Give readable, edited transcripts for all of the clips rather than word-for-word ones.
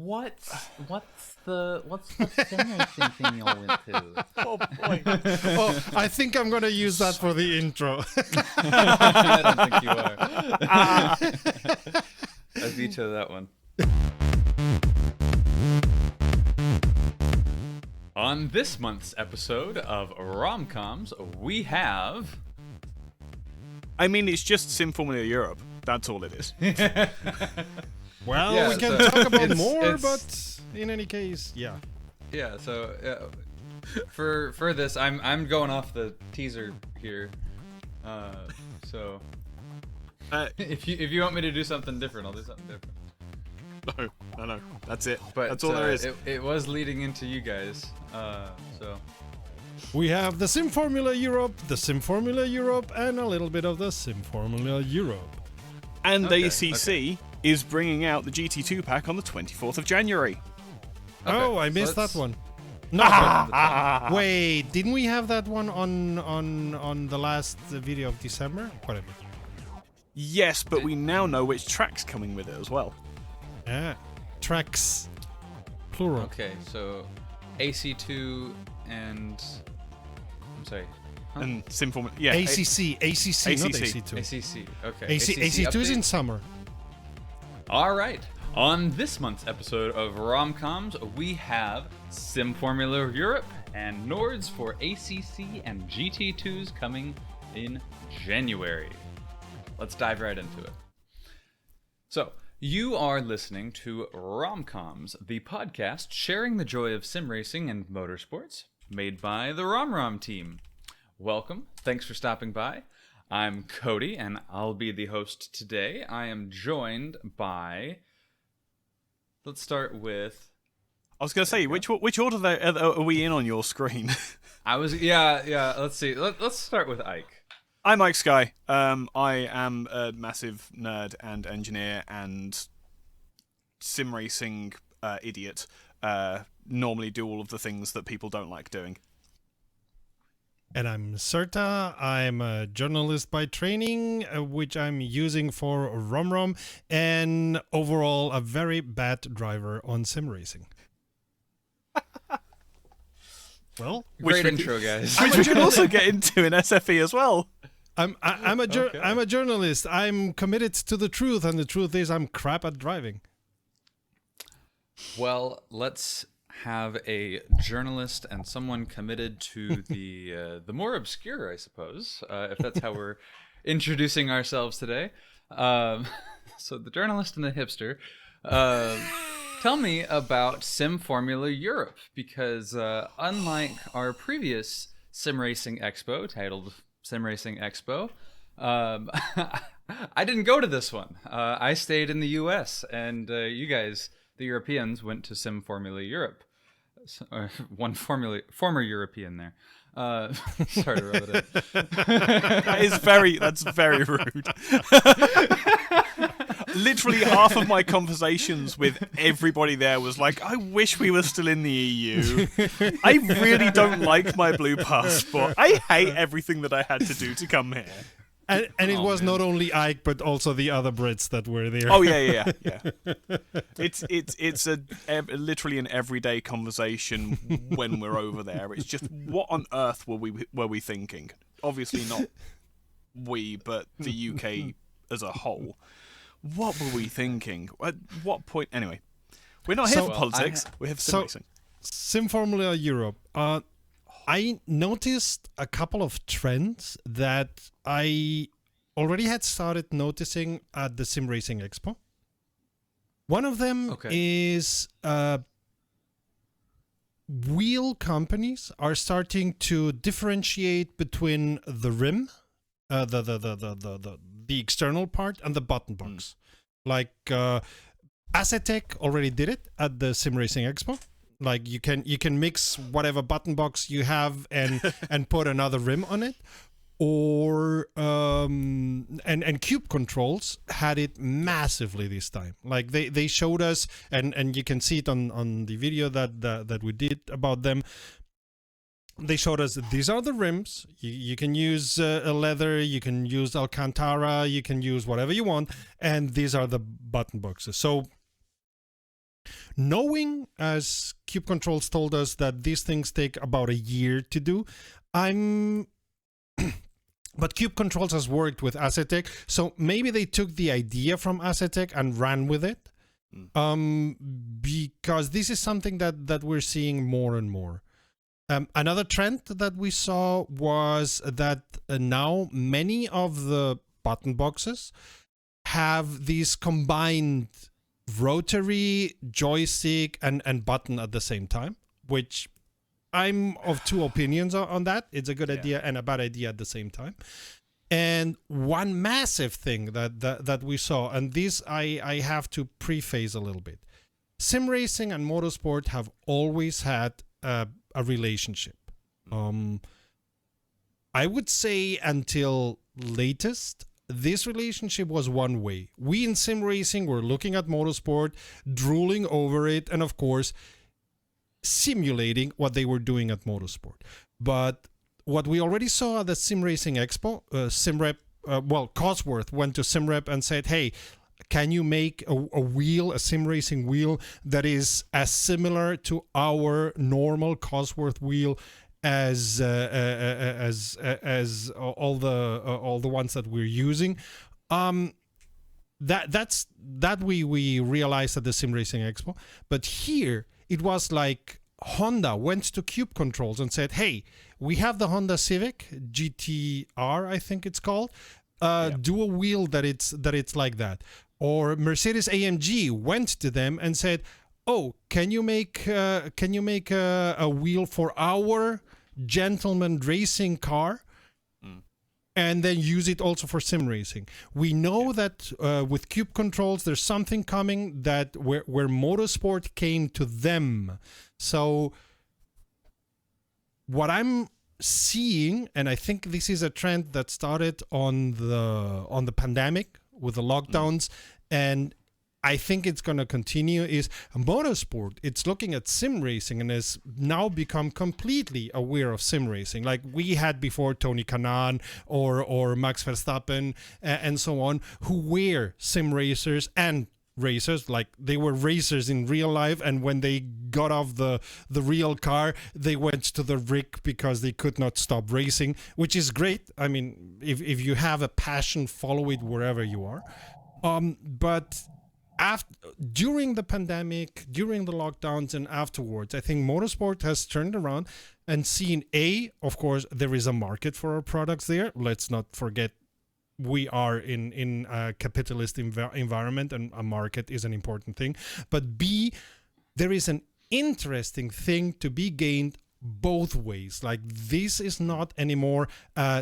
What's the sim racing thing y'all went to? Oh boy! Oh, I think I'm gonna use that for the intro. I don't think you are. I veto that one. On this month's episode of WromComms, we have... I mean, it's just Sim Formula Europe. That's all it is. Well, Yeah, we can so talk about it's- more, it's- but in any case, yeah. Yeah, so for this, I'm going off the teaser here. So if you want me to do something different, I'll do something different. No. That's it. But That's all there is. It was leading into you guys. So We have the Sim Formula Europe, and a little bit of the Sim Formula Europe. And Okay, ACC is bringing out the GT2 pack on the 24th of January. Oh, I so missed let's- that one. No, wait, didn't we have that one on the last video of December? Whatever. Yes, but we now know which track's coming with it as well. Yeah, tracks, plural. Okay, so AC2 and I'm sorry, And Sim Formula... Yeah, ACC, not ACC. AC2. ACC. Okay, AC2 is update. in summer. All right. On this month's episode of WromComms, we have Sim Formula Europe and Nords for ACC and GT2s coming in January. Let's dive right into it. So, you are listening to WromComms, the podcast sharing the joy of sim racing and motorsports, made by the RomRom team. Welcome. Thanks for stopping by. I'm Cody, and I'll be the host today. I am joined by... Let's start with... I was going to say, which order are we in on your screen? Yeah, let's see. Let's start with Ike. I'm Mike Sky. I am a massive nerd and engineer and sim racing idiot. Normally do all of the things that people don't like doing. And I'm Serta. I'm a journalist by training, which I'm using for RomRom, and overall a very bad driver on sim racing. Well, Great intro, guys. Which we can also get into in SFE as well. I'm a journalist. I'm committed to the truth, and the truth is I'm crap at driving. Well, let's have a journalist and someone committed to the more obscure, I suppose, if that's how we're introducing ourselves today. So the journalist and the hipster. Tell me about Sim Formula Europe, because unlike our previous Sim Racing Expo, titled Sim Racing Expo, I didn't go to this one. I stayed in the US, and you guys, the Europeans, went to Sim Formula Europe. One former European there. Sorry to rub it in. That's very rude. Literally half of my conversations with everybody there was like, I wish we were still in the EU. I really don't like my blue passport. I hate everything that I had to do to come here. And it was not only Ike, but also the other Brits that were there. Oh yeah. It's literally an everyday conversation when we're over there. It's just, what on earth were we thinking? Obviously not we, but the UK as a whole. What were we thinking? At what point? Anyway, we're not here for politics. We're here for sim racing. Sim Formula Europe. I noticed a couple of trends that I already had started noticing at the Sim Racing Expo. One of them is wheel companies are starting to differentiate between the rim, the external part, and the button box. Like Assetec already did it at the Sim Racing Expo. Like you can mix whatever button box you have and put another rim on it, or and Cube Controls had it massively this time. Like they showed us, and you can see it on the video that we did about them. They showed us that these are the rims. You can use a leather, you can use Alcantara, you can use whatever you want, and these are the button boxes. So knowing, as Cube Controls told us, that these things take about a year to do, but Cube Controls has worked with Acetec, so maybe they took the idea from Acetec and ran with it. Because this is something that we're seeing more and more. Another trend that we saw was that now many of the button boxes have these combined rotary, joystick, and button at the same time, which I'm of two opinions on that. It's a good idea and a bad idea at the same time. And one massive thing that we saw, and this I have to preface a little bit. Sim racing and motorsport have always had a relationship. I would say until latest, this relationship was one way. We in sim racing were looking at motorsport, drooling over it, and of course, simulating what they were doing at motorsport. But what we already saw at the Sim Racing Expo, SimRep, Cosworth went to SimRep and said, hey, can you make a wheel, a sim racing wheel that is as similar to our normal Cosworth wheel as all the ones that we're using? That we realized at the Sim Racing Expo. But here it was like Honda went to Cube Controls and said, hey, we have the Honda Civic GTR, I think it's called. Do a wheel that it's like that. Or Mercedes AMG went to them and said, oh, can you make a wheel for our gentleman racing car? And then use it also for sim racing. We know that with Cube Controls, there's something coming that where motorsport came to them. So what I'm seeing, and I think this is a trend that started on the pandemic with the lockdowns, and I think it's going to continue, is motorsport. It's looking at sim racing and has now become completely aware of sim racing. Like we had before Tony Kanaan or Max Verstappen and so on, who were sim racers and racers. Like they were racers in real life, and when they got off the real car, they went to the rig because they could not stop racing, which is great. I mean, if you have a passion, follow it wherever you are. But during the pandemic, during the lockdowns, and afterwards, I think motorsport has turned around and seen, of course, there is a market for our products there. Let's not forget, we are in a capitalist environment, and a market is an important thing. But B, there is an interesting thing to be gained both ways. Like this is not anymore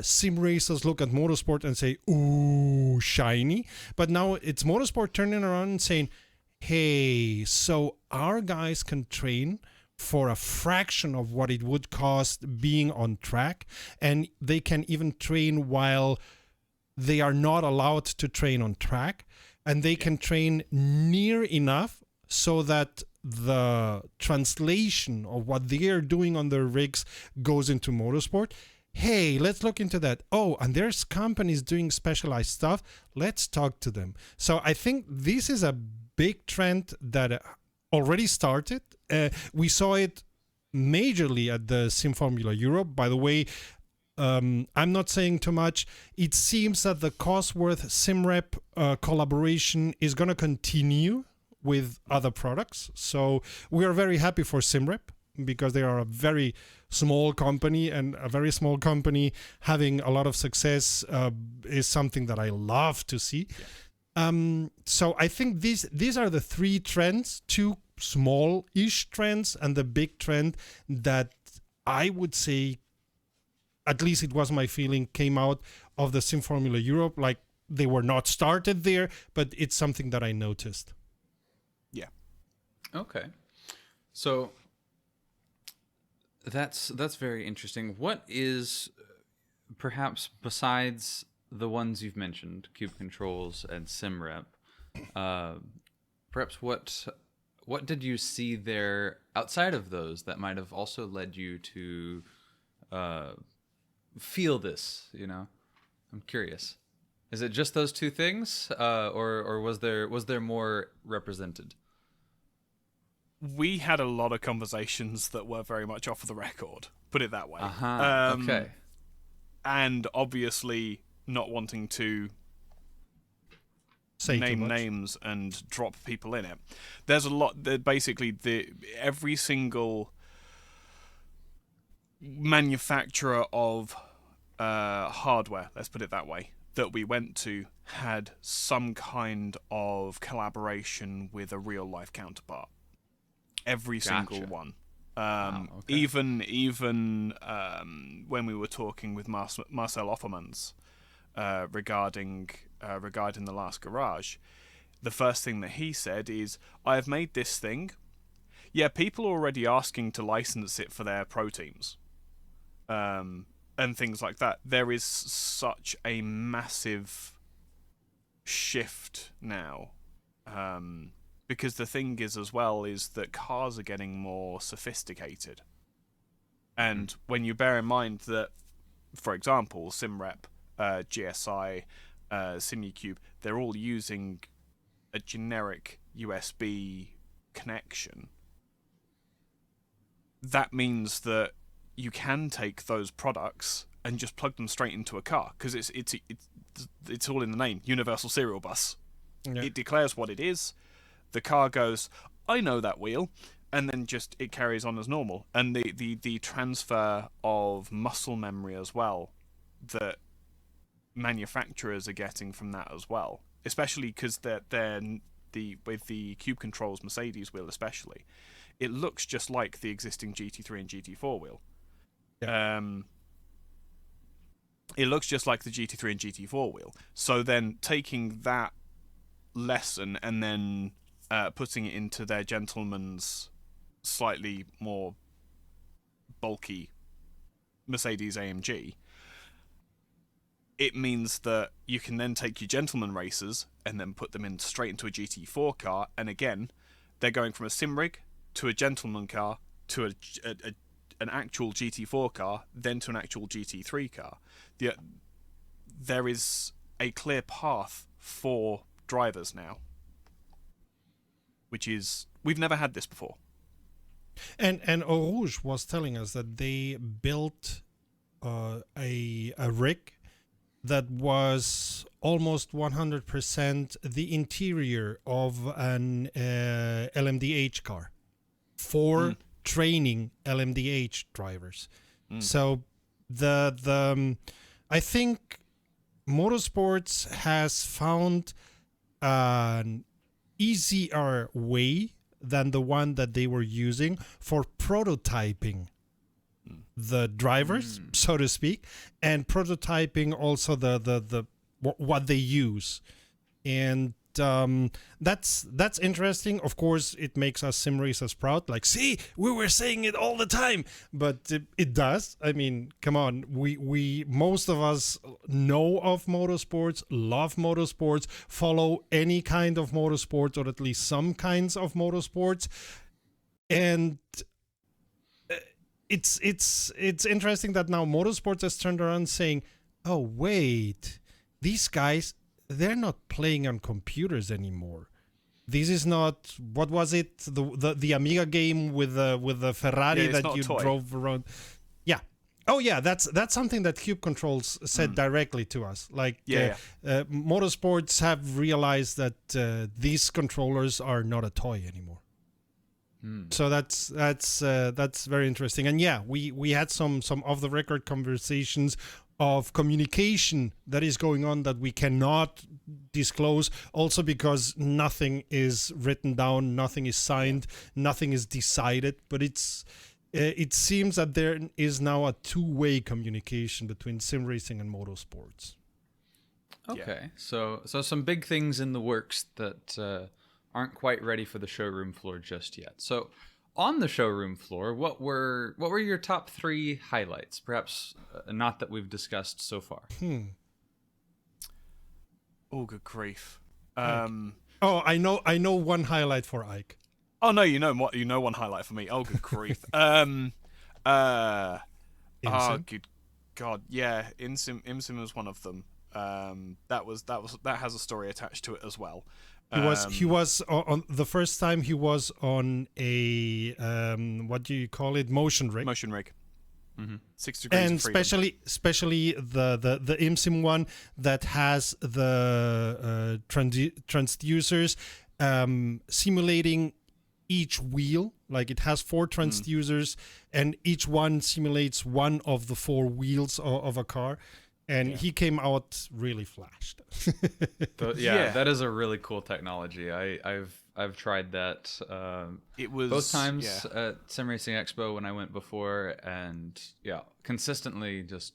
sim racers look at motorsport and say, ooh, shiny. But now it's motorsport turning around and saying, hey, so our guys can train for a fraction of what it would cost being on track, and they can even train while they are not allowed to train on track, and they can train near enough so that the translation of what they are doing on their rigs goes into motorsport. Hey, let's look into that. Oh, and there's companies doing specialized stuff. Let's talk to them. So I think this is a big trend that already started. We saw it majorly at the Sim Formula Europe. By the way, I'm not saying too much. It seems that the Cosworth SimRep collaboration is going to continue with other products. So we are very happy for SimRep, because they are a very small company, and a very small company having a lot of success is something that I love to see. So I think these are the three trends, two small-ish trends, and the big trend that I would say, at least it was my feeling, came out of the Sim Formula Europe. Like they were not started there, but it's something that I noticed. Yeah. Okay. So that's very interesting. What is, perhaps besides the ones you've mentioned, Cube Controls and SimRep, perhaps what did you see there outside of those that might have also led you to feel this? I'm curious. Is it just those two things, or was there more represented? we had a lot of conversations that were very much off the record. Put it that way. Okay. And obviously not wanting to Say too name much. names and drop people in it. There's a lot. Basically, every single manufacturer of hardware, let's put it that way, that we went to had some kind of collaboration with a real life counterpart. Every single Gotcha. one. Wow, okay. Even when we were talking with Marcel Offermans regarding the last garage, the first thing that he said is, "I have made this thing. Yeah, people are already asking to license it for their pro teams, and things like that. There is such a massive shift now." Because the thing is, as well, is that cars are getting more sophisticated. And when you bear in mind that, for example, SimRep, GSI, SimuCube, they're all using a generic USB connection, that means that you can take those products and just plug them straight into a car, because it's all in the name, Universal Serial Bus. Yeah. It declares what it is. The car goes, I know that wheel, and then just it carries on as normal. And the transfer of muscle memory as well that manufacturers are getting from that as well, especially because with the Cube Controls Mercedes wheel especially, it looks just like the existing GT3 and GT4 wheel. Yeah. It looks just like the GT3 and GT4 wheel. So then taking that lesson and then putting it into their gentleman's slightly more bulky Mercedes AMG, it means that you can then take your gentleman racers and then put them in straight into a GT4 car, and again, they're going from a sim rig to a gentleman car to an actual GT4 car, then to an actual GT3 car. There is a clear path for drivers now, which is, we've never had this before. And Eau Rouge was telling us that they built a rig that was almost 100% the interior of an LMDH car for training LMDH drivers. So I think motorsports has found an easier way than the one that they were using for prototyping the drivers, so to speak, and prototyping also the what they use. And that's interesting. Of course, it makes us sim racers proud. Like, see, we were saying it all the time, but it does. I mean, come on, we most of us know of motorsports, love motorsports, follow any kind of motorsports, or at least some kinds of motorsports, and it's interesting that now motorsports has turned around saying, oh wait, these guys, they're not playing on computers anymore. This is not, what was it, the Amiga game with the Ferrari that you drove around. Yeah. Oh yeah, that's something that Cube Controls said directly to us. Like, motorsports have realized that these controllers are not a toy anymore. So that's very interesting. And yeah, we had some off the record conversations of communication that is going on that we cannot disclose, also because nothing is written down, nothing is signed, nothing is decided, but it seems that there is now a two-way communication between sim racing and motorsports. Okay, so some big things in the works that aren't quite ready for the showroom floor just yet. So on the showroom floor, what were your top 3 highlights? Perhaps not that we've discussed so far. Oh, good grief. Oh, I know one highlight for Ike. Oh no, you know one highlight for me. Oh, good grief. Oh, good God, yeah. ImSim was one of them. That has a story attached to it as well. He was on the first time he was on a what do you call it, motion rig. 6 degrees And of freedom. especially the IMSIM one that has the transducers simulating each wheel. Like it has 4 transducers, and each one simulates one of the 4 wheels of a car. And he came out really flashed. Yeah, that is a really cool technology. I've tried that. It was both times at Sim Racing Expo when I went before, and consistently just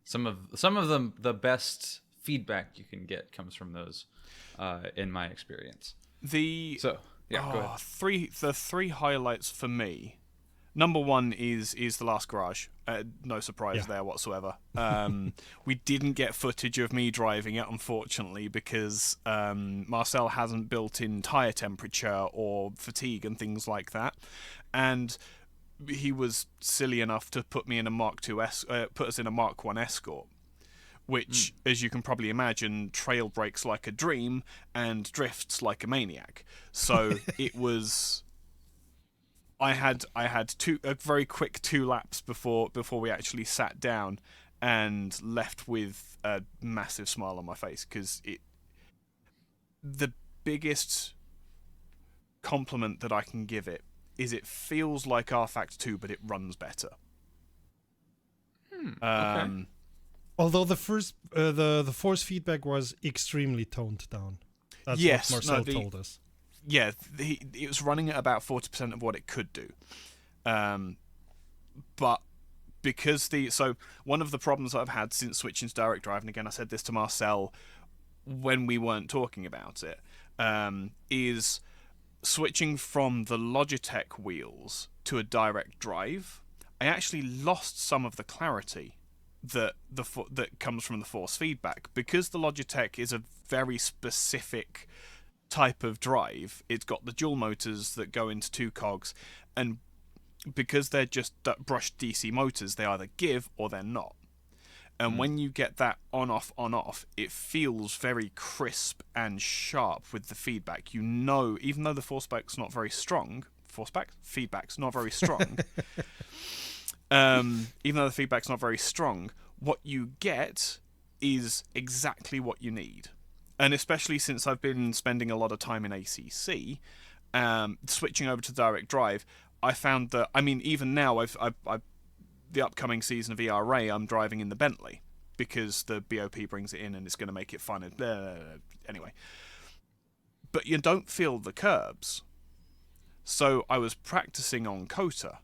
some of the best feedback you can get comes from those, in my experience. Go ahead. The 3 highlights for me. Number 1 is The Last Garage. No surprise there whatsoever. We didn't get footage of me driving it, unfortunately, because Marcel hasn't built in tyre temperature or fatigue and things like that. And he was silly enough to put me in a put us in a Mark 1 Escort, which, as you can probably imagine, trail brakes like a dream and drifts like a maniac. So it was... I had a very quick 2 laps before we actually sat down, and left with a massive smile on my face, because the biggest compliment that I can give it is it feels like R-Factor 2, but it runs better. Okay. Although the first the force feedback was extremely toned down. That's what Marcel told us. Yeah, it was running at about 40% of what it could do. But because one of the problems that I've had since switching to direct drive, and again I said this to Marcel when we weren't talking about it, is switching from the Logitech wheels to a direct drive. I actually lost some of the clarity that comes from the force feedback, because the Logitech is a very specific type of drive. It's got the dual motors that go into 2 cogs, and because they're just brushed DC motors, they either give or they're not. And when you get that on off, it feels very crisp and sharp with the feedback. You know, even though the feedback's not very strong, even though the feedback's not very strong, what you get is exactly what you need. And especially since I've been spending a lot of time in ACC, switching over to direct drive, I found that, I mean, even now, I've the upcoming season of ERA, I'm driving in the Bentley, because the BOP brings it in and it's going to make it fun. Anyway. But you don't feel the curbs. So I was practicing on Kota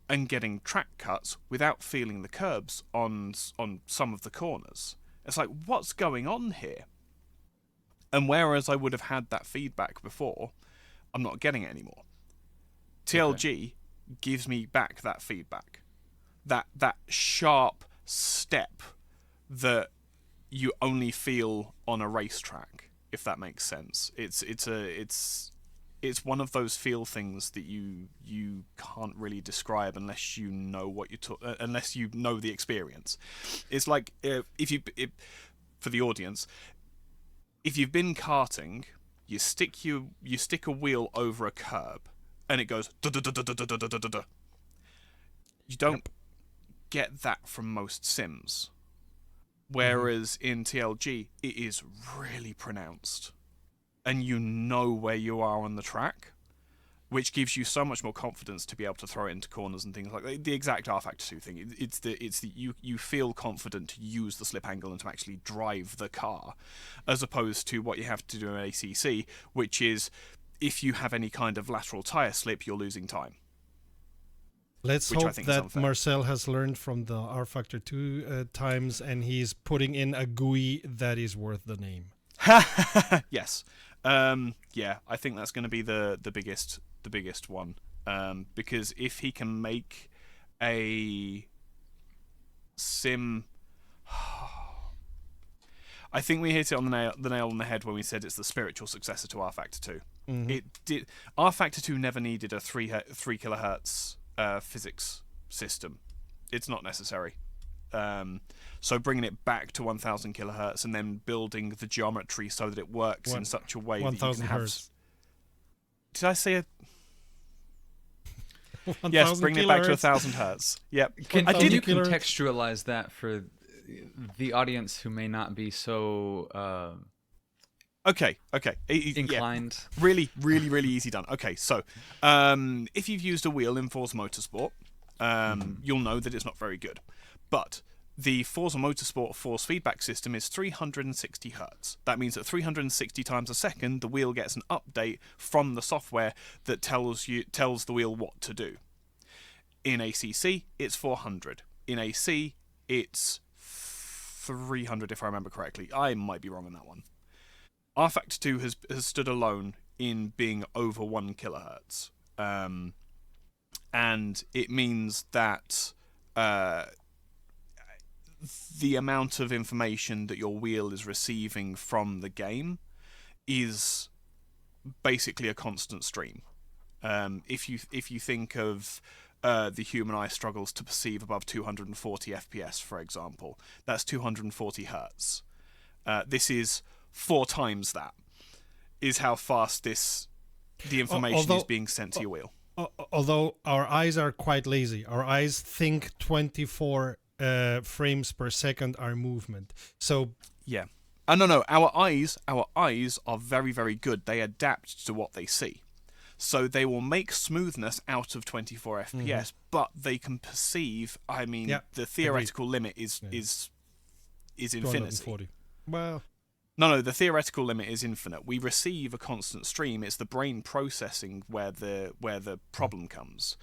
and getting track cuts without feeling the curbs on some of the corners. It's like, what's going on here? And whereas I would have had that feedback before, I'm not getting it anymore. TLG gives me back that feedback. That sharp step that you only feel on a racetrack, if that makes sense. It's one of those feel things that you can't really describe unless you know what unless you know the experience. It's like for the audience, if you've been karting, you stick a wheel over a curb and it goes da da da da da da da da da. You don't get that from most sims, whereas in TLG it is really pronounced, and you know where you are on the track, which gives you so much more confidence to be able to throw it into corners and things like that. The exact R-Factor 2 thing. It's the you feel confident to use the slip angle and to actually drive the car, as opposed to what you have to do in ACC, which is if you have any kind of lateral tyre slip, you're losing time. Let's hope that Marcel has learned from the R-Factor 2 times, and he's putting in a GUI that is worth the name. Yes. I think that's going to be the biggest one, because if he can make a sim, I think we hit it on the nail on the head when we said it's the spiritual successor to R-Factor 2. Mm-hmm. R-Factor 2 never needed a 3 kilohertz physics system. It's not necessary. So bringing it back to 1000 kilohertz and then building the geometry so that it works in such a way that you can have... hertz. Did I say it? 1000 Yes, bringing it back to kilohertz. 1000 hertz. Yep. Can I did you kilohertz. contextualize that for the audience who may not be so Okay. inclined? Yeah. Really, really, really easy done. Okay, so if you've used a wheel in Forza Motorsport, you'll know that it's not very good. But the Forza Motorsport force feedback system is 360 hertz. That means that 360 times a second, the wheel gets an update from the software that tells the wheel what to do. In ACC, it's 400. In AC, it's 300, if I remember correctly. I might be wrong on that one. R Factor 2 has stood alone in being over 1 kilohertz. And it means that the amount of information that your wheel is receiving from the game is basically a constant stream. If you think of the human eye struggles to perceive above 240 FPS, for example, that's 240 hertz. This is 4 times that. Is how fast the information is being sent to your wheel. Although our eyes are quite lazy, our eyes think 24 frames per second are movement. So yeah, no. Our eyes are very, very good. They adapt to what they see, so they will make smoothness out of 24 FPS. But they can perceive. I mean, the theoretical limit is infinity. 240. Well. No, the theoretical limit is infinite. We receive a constant stream. It's the brain processing where the problem comes.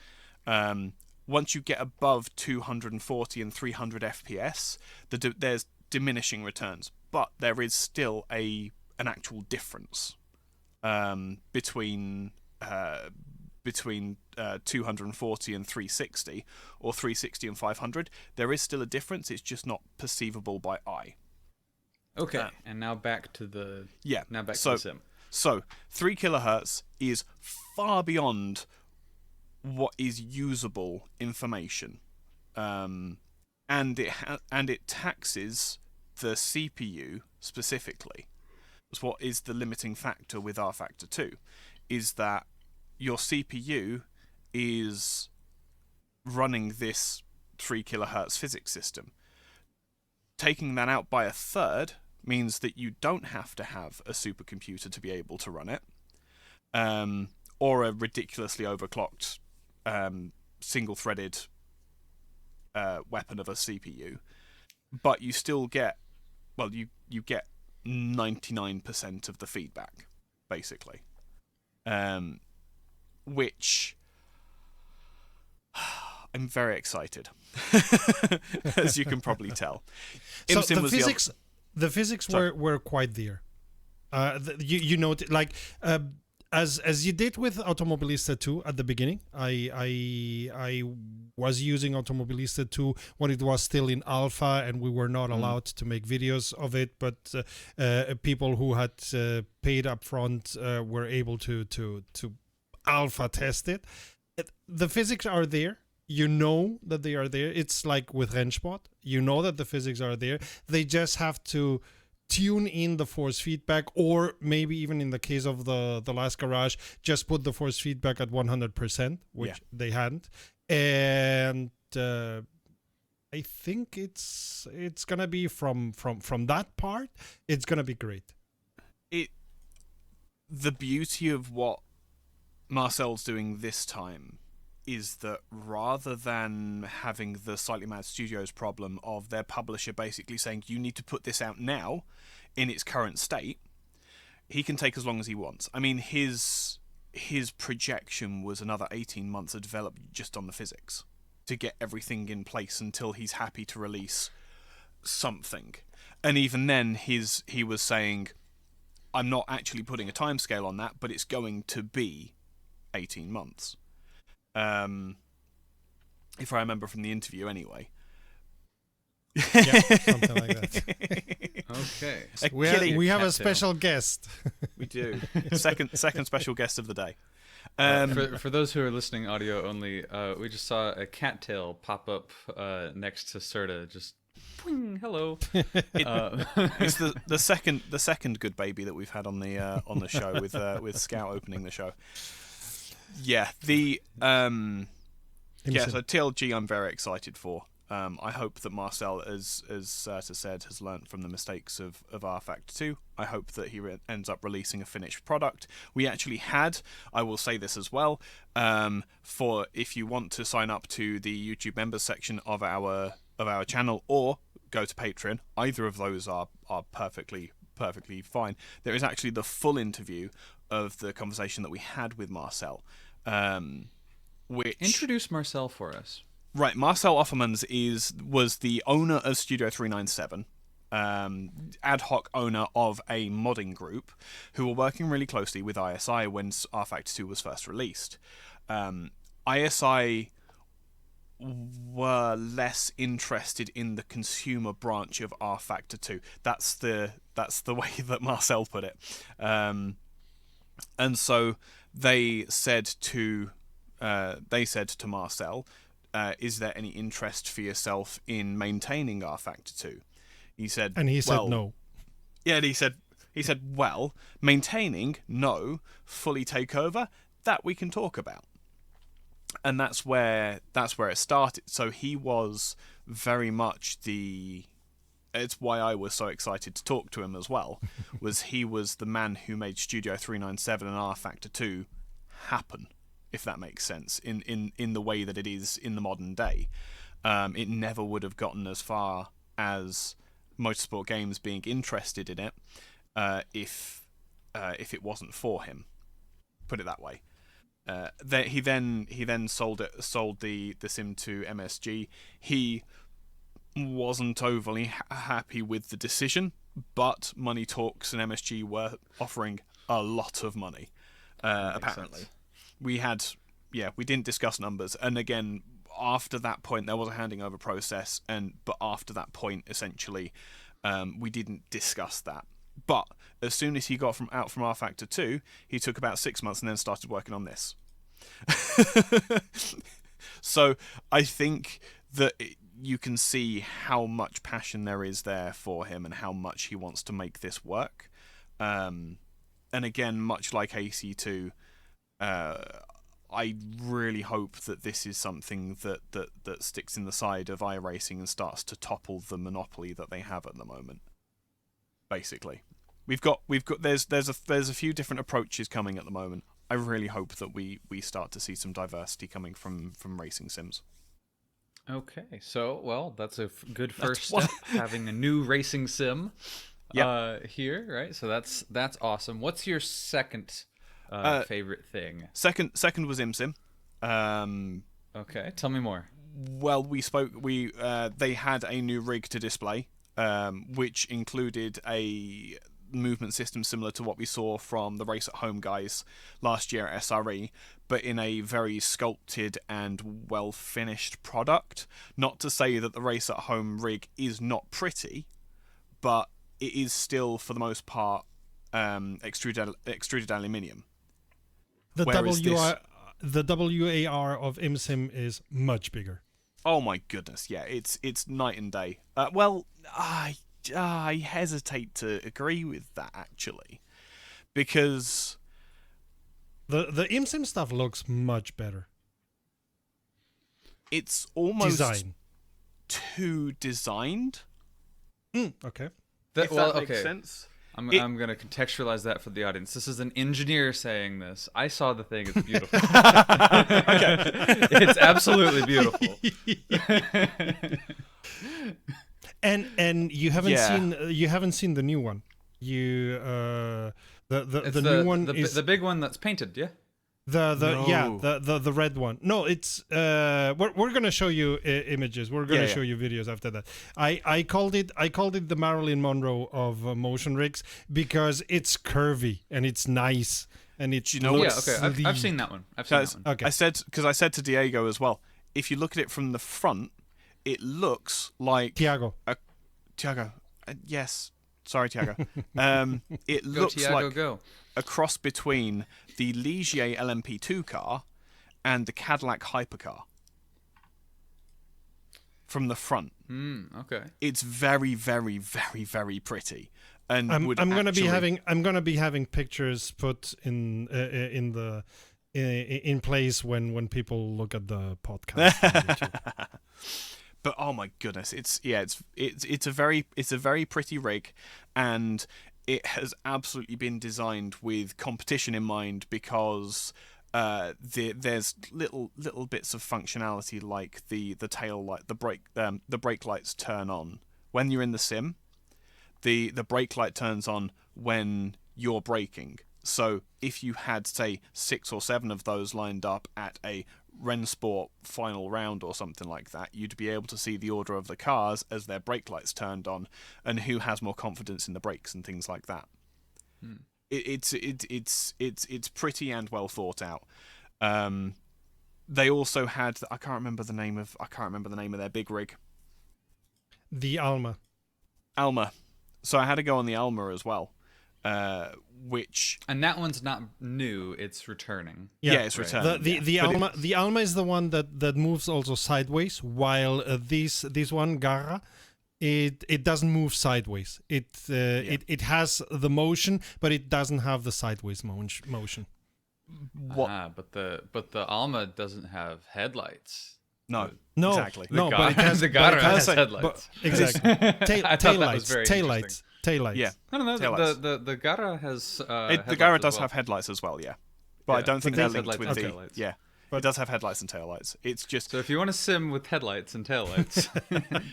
Once you get above 240 and 300 FPS, there's diminishing returns, but there is still an actual difference between 240 and 360, or 360 and 500. There is still a difference. It's just not perceivable by eye. Okay, and now back to the to the sim. So 3 kilohertz is far beyond what is usable information, and it taxes the CPU specifically. That's what is the limiting factor with R Factor 2, is that your CPU is running this 3 kilohertz physics system. Taking that out by a third means that you don't have to have a supercomputer to be able to run it, or a ridiculously overclocked single-threaded weapon of a CPU. But you still get, you get 99% of the feedback, basically, which I'm very excited, as you can probably tell. So the physics were quite there. You know, like as you did with Automobilista 2 at the beginning. I was using Automobilista 2 when it was still in alpha, and we were not allowed to make videos of it. But people who had paid up front were able to alpha test it. The physics are there. You know that they are there. It's like with Rennsport. You know that the physics are there. They just have to tune in the force feedback, or maybe even in the case of the last garage, just put the force feedback at 100%, which they hadn't. And I think it's gonna be from that part. It's gonna be great. The beauty of what Marcel's doing this time is that rather than having the Slightly Mad Studios problem of their publisher basically saying you need to put this out now in its current state, he can take as long as he wants. I mean, his projection was another 18 months of development just on the physics to get everything in place until he's happy to release something. And even then, he was saying, I'm not actually putting a timescale on that, but it's going to be 18 months. If I remember from the interview anyway. Yeah, something like that. Okay. We have a special guest. We do. Second special guest of the day. For those who are listening audio only, we just saw a cattail pop up next to Serta. Just, ping, hello. It's the second good baby that we've had on the show with Scout opening the show. Yeah, so TLG I'm very excited for. I hope that Marcel, as Serta said, has learnt from the mistakes of R Factor 2. I hope that he ends up releasing a finished product. We actually had, I will say this as well, for if you want to sign up to the YouTube members section of our channel or go to Patreon, either of those are perfectly fine. There is actually the full interview of the conversation that we had with Marcel. Which Introduce Marcel for us. Right, Marcel Offermans was the owner of Studio 397, ad hoc owner of a modding group, who were working really closely with ISI when R Factor 2 was first released. ISI were less interested in the consumer branch of R Factor 2. That's the way that Marcel put it. And so they said to Marcel, is there any interest for yourself in maintaining R Factor 2? He said, and he said no. Yeah, and he said, well, maintaining, no. Fully take over, that we can talk about. And that's where it started. So he was very much it's why I was so excited to talk to him as well, was he was the man who made Studio 397 and R Factor 2 happen, if that makes sense, in the way that it is in the modern day. It never would have gotten as far as Motorsport Games being interested in it if it wasn't for him. Put it that way. He then sold the sim to MSG. He wasn't overly happy with the decision, but money talks, and MSG were offering a lot of money. Apparently. Sense. We didn't discuss numbers, and again, after that point, there was a handing over process, but after that point, essentially, we didn't discuss that. But as soon as he got out from R Factor 2, he took about 6 months and then started working on this. So I think that you can see how much passion there is there for him and how much he wants to make this work. And again, much like AC2, I really hope that this is something that sticks in the side of iRacing and starts to topple the monopoly that they have at the moment. Basically, there's a few different approaches coming at the moment. I really hope that we start to see some diversity coming from racing sims. Okay, so well, that's a good first step, having a new racing sim here, right? So that's awesome. What's your second favorite thing? Second was ImSim. Okay, tell me more. Well, they had a new rig to display, which included a movement system similar to what we saw from the Race at Home guys last year at SRE, but in a very sculpted and well finished product. Not to say that the Race at Home rig is not pretty, but it is still for the most part extruded aluminium. The WAR of ImSim is much bigger. Oh my goodness, yeah, it's night and day. I hesitate to agree with that, actually, because the ImSim stuff looks much better. It's almost too designed. Okay. If that makes sense. I'm going to contextualize that for the audience. This is an engineer saying this. I saw the thing. It's beautiful. Okay. It's absolutely beautiful. And you haven't seen the new one. The new one is the big one that's painted, yeah? The red one. No, it's we're gonna show you images. We're gonna show you videos after that. I called it the Marilyn Monroe of motion rigs because it's curvy and it's nice and it's I've seen that one. Okay. I said to Diego as well. If you look at it from the front, it looks like Tiago. Tiago. Yes, Sorry, Tiago. It Go, looks Tiago, like go. a cross between the Ligier LMP2 car and the Cadillac hypercar from the front. Okay. It's very, very, very, very pretty, and I'm would gonna actually... be having pictures put in place when people look at the podcast on YouTube. But oh my goodness, it's a very pretty rig, and it has absolutely been designed with competition in mind, because there's little bits of functionality, like the tail light, the brake lights turn on when you're in the sim. The brake light turns on when you're braking. So if you had, say, 6 or 7 of those lined up at a Rennsport final round or something like that, you'd be able to see the order of the cars as their brake lights turned on, and who has more confidence in the brakes and things like that. It's pretty and well thought out. They also had, I can't remember the name of their big rig. The Alma. So I had to go on the Alma as well. Which, and that one's not new; it's returning. Yeah, it's returning. The Alma is the one that moves also sideways, while this one Gara, it doesn't move sideways. It has the motion, but it doesn't have the sideways motion. What? But the Alma doesn't have headlights. No, no, exactly. No, but it has. The Gara has But, headlights. exactly. Tail lights. Yeah. I don't know. The Gara has. The Gara does have headlights as well. Yeah, but I don't think they're linked with the. Taillights. Yeah, but it does have headlights and taillights. It's just. So if you want to sim with headlights and taillights,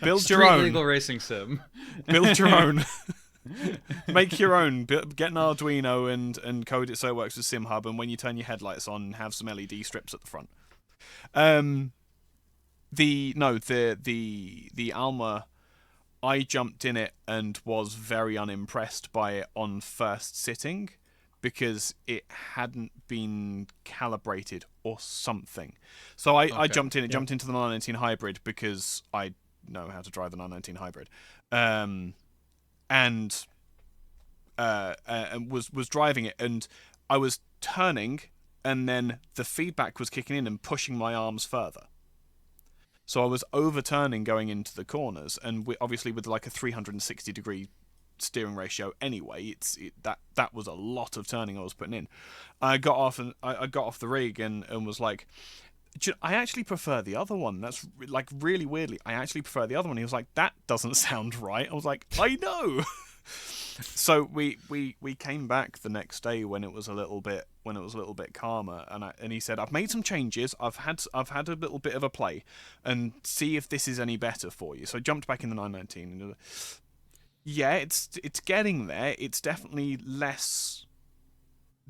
build your own legal racing sim. Build your own. Make your own. Get an Arduino and code it so it works with SimHub. And when you turn your headlights on, have some LED strips at the front. The Alma, I jumped in it and was very unimpressed by it on first sitting, because it hadn't been calibrated or something. So I jumped in. It jumped into the 919 hybrid because I know how to drive the 919 hybrid, and was driving it, and I was turning, and then the feedback was kicking in and pushing my arms further. So I was overturning going into the corners, and obviously with like a 360-degree steering ratio anyway, that was a lot of turning I was putting in. I got off the rig and was like, I actually prefer the other one. That's like really weirdly, I actually prefer the other one. He was like, that doesn't sound right. I was like, I know. So we came back the next day when it was a little bit calmer, and he said, I've made some changes. I've had a little bit of a play, and see if this is any better for you. So I jumped back in the 919, and yeah, it's getting there. It's definitely less,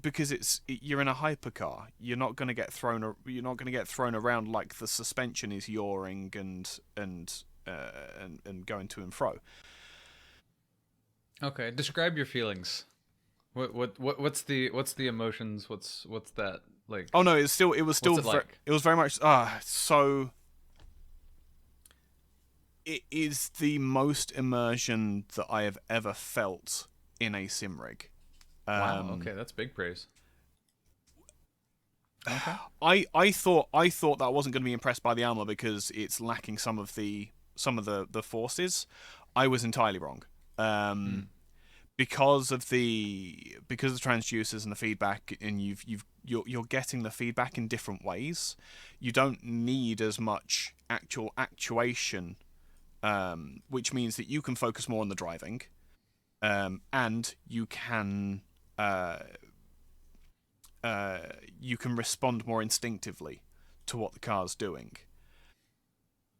because you're in a hypercar. You're not going to get thrown around like the suspension is yawing and going to and fro. Okay, describe your feelings. What's the emotions? What's that like? Oh no, it was still like? It was very much so. It is the most immersion that I have ever felt in a sim rig. Wow. Okay, that's big praise. Okay. I thought that I wasn't going to be impressed by the Alma because it's lacking some of the forces. I was entirely wrong. Because of the transducers and the feedback, and you're getting the feedback in different ways. You don't need as much actual actuation, which means that you can focus more on the driving, and you can respond more instinctively to what the car's doing,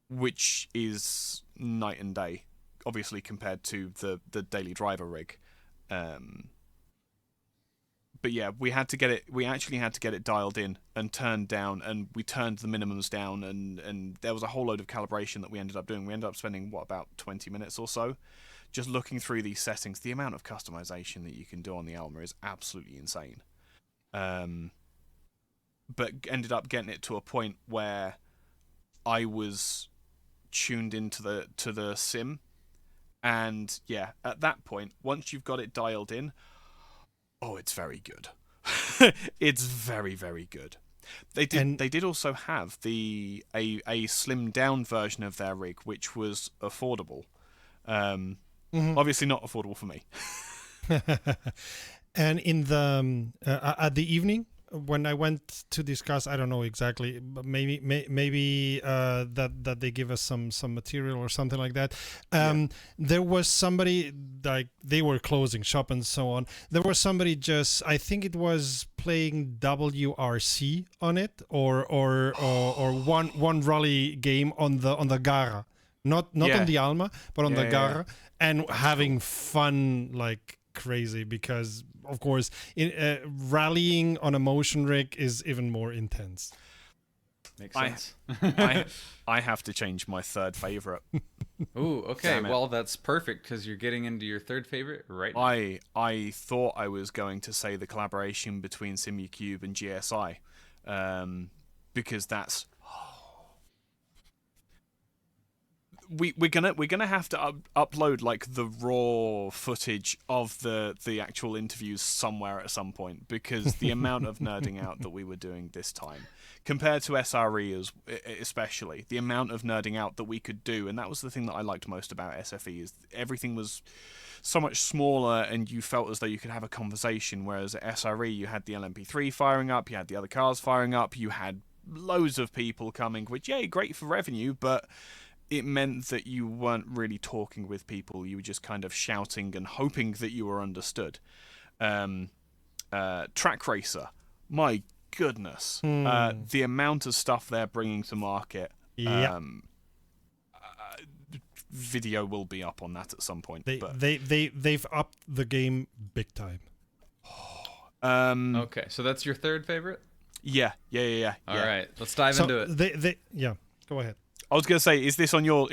which is night and day, obviously, compared to the daily driver rig. But yeah, we actually had to get it dialed in and turned down, and we turned the minimums down, and there was a whole load of calibration that we ended up doing. We ended up spending about 20 minutes or so just looking through these settings. The amount of customization that you can do on the Alma is absolutely insane. But ended up getting it to a point where I was tuned into the sim, And yeah, at that point, once you've got it dialed in, oh, it's very good. It's very, very good. They did also have a slimmed down version of their rig, which was affordable. Obviously not affordable for me. And in the at the evening when I went to discuss, I don't know exactly, but maybe that they give us some material or something like that. There was somebody, like, they were closing shop and so on. There was somebody just, I think it was playing WRC on it, or one rally game on the Gara, not on the Alma, but on the Gara, and having fun like crazy, because of course rallying on a motion rig is even more intense. Makes sense. I have to change my third favorite. Ooh, okay. Well, that's perfect, because you're getting into your third favorite right now. I thought I was going to say the collaboration between SimuCube and GSI, because that's we're gonna have to upload like the raw footage of the actual interviews somewhere at some point, because the amount of nerding out that we were doing this time compared to SRE especially, the amount of nerding out that we could do, and that was the thing that I liked most about SFE, is everything was so much smaller and you felt as though you could have a conversation, whereas at SRE you had the LMP3 firing up, you had the other cars firing up, you had loads of people coming, which great for revenue, but it meant that you weren't really talking with people. You were just kind of shouting and hoping that you were understood. Track Racer, my goodness, the amount of stuff they're bringing to market. Video will be up on that at some point. They've upped the game big time. Okay, so that's your third favorite? Yeah. All right, let's dive into it. Go ahead. I was going to say, is this on your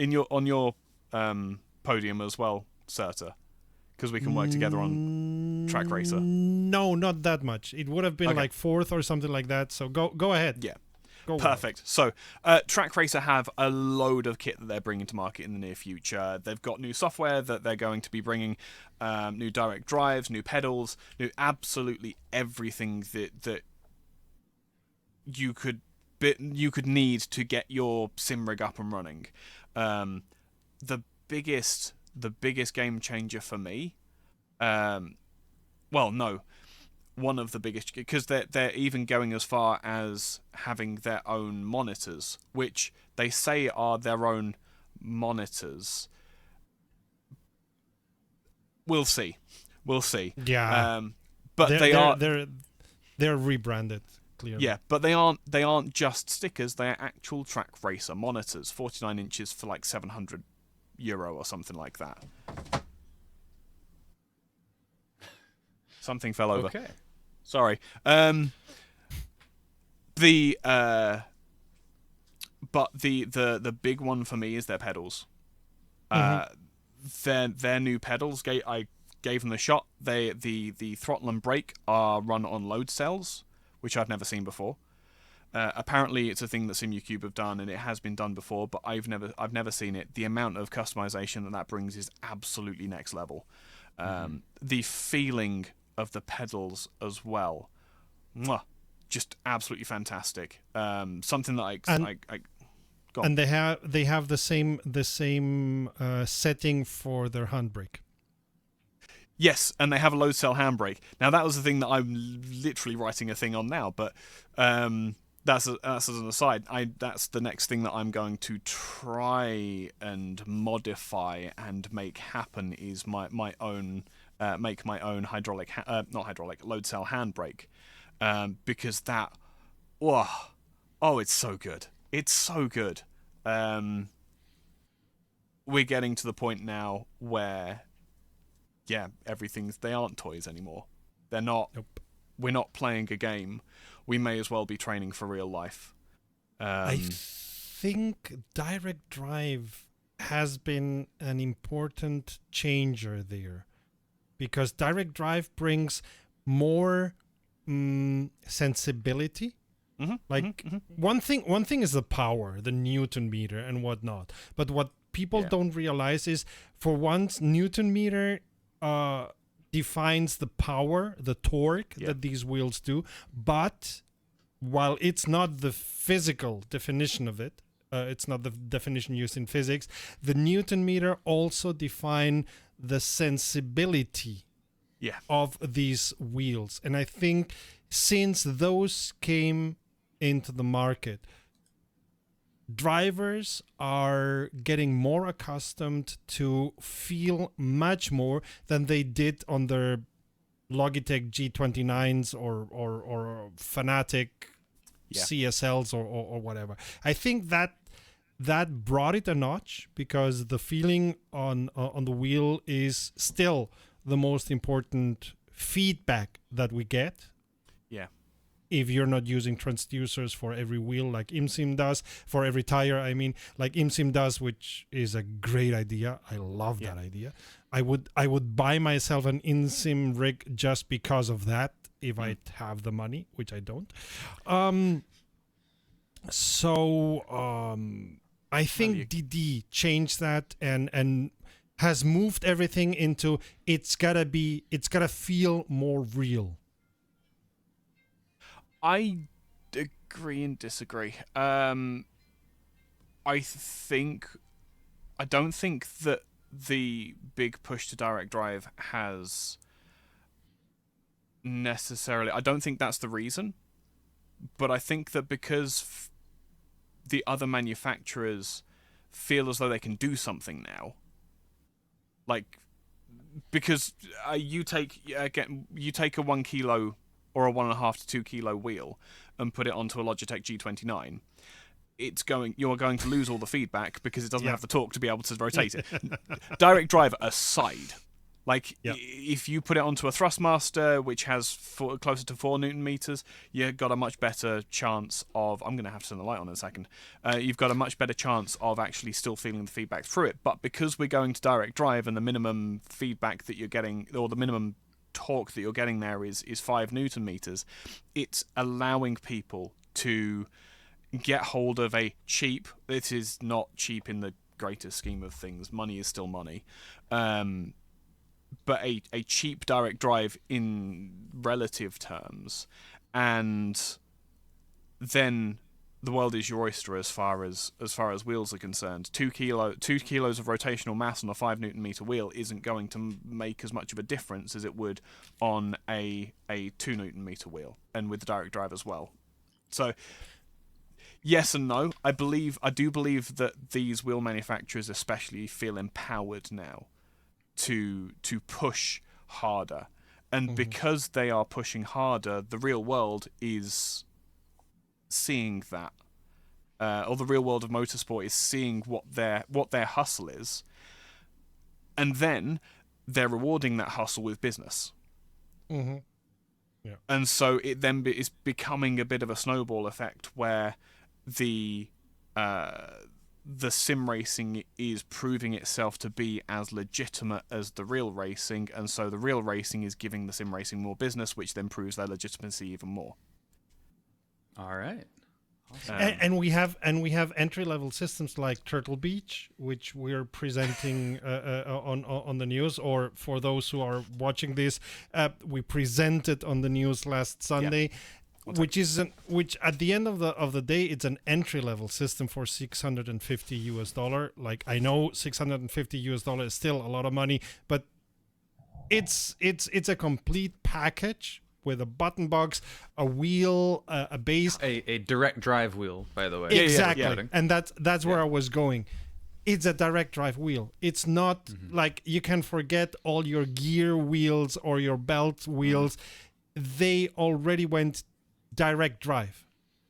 podium as well, Serta? Because we can work together on Track Racer. No, not that much. It would have been like fourth or something like that. So go ahead. Yeah. Go Perfect. So, Track Racer have a load of kit that they're bringing to market in the near future. They've got new software that they're going to be bringing, new direct drives, new pedals, new absolutely everything that you could need to get your sim rig up and running. The biggest game changer for me, one of the biggest, because they're even going as far as having their own monitors, which they say are their own monitors. We'll see. Yeah. But they're rebranded. Clearly. Yeah, but they aren't just stickers. They are actual Track Racer monitors, 49 inches for like €700 or something like that. Something fell over. Okay. Sorry. But the big one for me is their pedals. Their new pedals. I gave them a shot. The throttle and brake are run on load cells, which I've never seen before. Apparently, it's a thing that SimuCube have done, and it has been done before, but I've never seen it. The amount of customization that brings is absolutely next level. The feeling of the pedals as well, just absolutely fantastic. Something that I go on. And they have the same setting for their handbrake. Yes, and they have a load cell handbrake. Now, that was the thing that I'm literally writing a thing on now, but that's as an aside. That's the next thing that I'm going to try and modify and make happen, is my own hydraulic load cell handbrake, because that, it's so good. It's so good. We're getting to the point now where, they aren't toys anymore. They're not. Nope. We're not playing a game. We may as well be training for real life. I think direct drive has been an important changer there, because direct drive brings more sensibility. One thing is the power, the Newton meter and whatnot. But what people don't realize is, for once, Newton meter defines the power, the torque that these wheels do. But while it's not the physical definition of it, it's not the definition used in physics, the Newton meter also define the sensibility of these wheels. And I think since those came into the market, drivers are getting more accustomed to feel much more than they did on their Logitech G29s or Fanatic CSLs or whatever. I think that brought it a notch, because the feeling on the wheel is still the most important feedback that we get. Yeah. If you're not using transducers for every wheel like IMSIM does, for every tire, I mean, like IMSIM does, which is a great idea. I love that idea. I would buy myself an IMSIM rig just because of that, if I have the money, which I don't. I think DD changed that and has moved everything into it's gotta feel more real. I agree and disagree. I don't think that the big push to direct drive has necessarily... I don't think that's the reason. But I think that because the other manufacturers feel as though they can do something now, like, because you take a 1 kilo or a 1.5 to 2 kilo wheel and put it onto a Logitech G29, you're going to lose all the feedback because it doesn't have the torque to be able to rotate it. Direct drive aside, like if you put it onto a Thrustmaster, which has closer to 4 Newton meters, you've got a much better chance of... I'm going to have to turn the light on in a second. You've got a much better chance of actually still feeling the feedback through it. But because we're going to direct drive and the minimum feedback that you're getting, or the minimum torque that you're getting there is 5 Newton meters, it's allowing people to get hold of a cheap... It is not cheap in the greater scheme of things. Money is still money. But a cheap direct drive in relative terms, and then the world is your oyster as far as wheels are concerned. 2 kilos of rotational mass on a 5 Newton meter wheel isn't going to make as much of a difference as it would on a 2 Newton meter wheel, and with the direct drive as well. So yes and no. I do believe that these wheel manufacturers especially feel empowered now to push harder, and because they are pushing harder, the real world is seeing that, or the real world of motorsport is seeing what their hustle is, and then they're rewarding that hustle with business. And so it then is becoming a bit of a snowball effect where the sim racing is proving itself to be as legitimate as the real racing, and so the real racing is giving the sim racing more business, which then proves their legitimacy even more. All right. Awesome. And we have entry level systems like Turtle Beach, which we're presenting on the news, or for those who are watching this, we presented on the news last Sunday. Which at the end of the day, it's an entry level system for $650. Like, I know $650 is still a lot of money, but it's a complete package with a button box, a wheel, a base, a direct drive wheel, by the way. Exactly, and that's where I was going. It's a direct drive wheel. It's not like you can forget all your gear wheels or your belt wheels. They already went direct drive.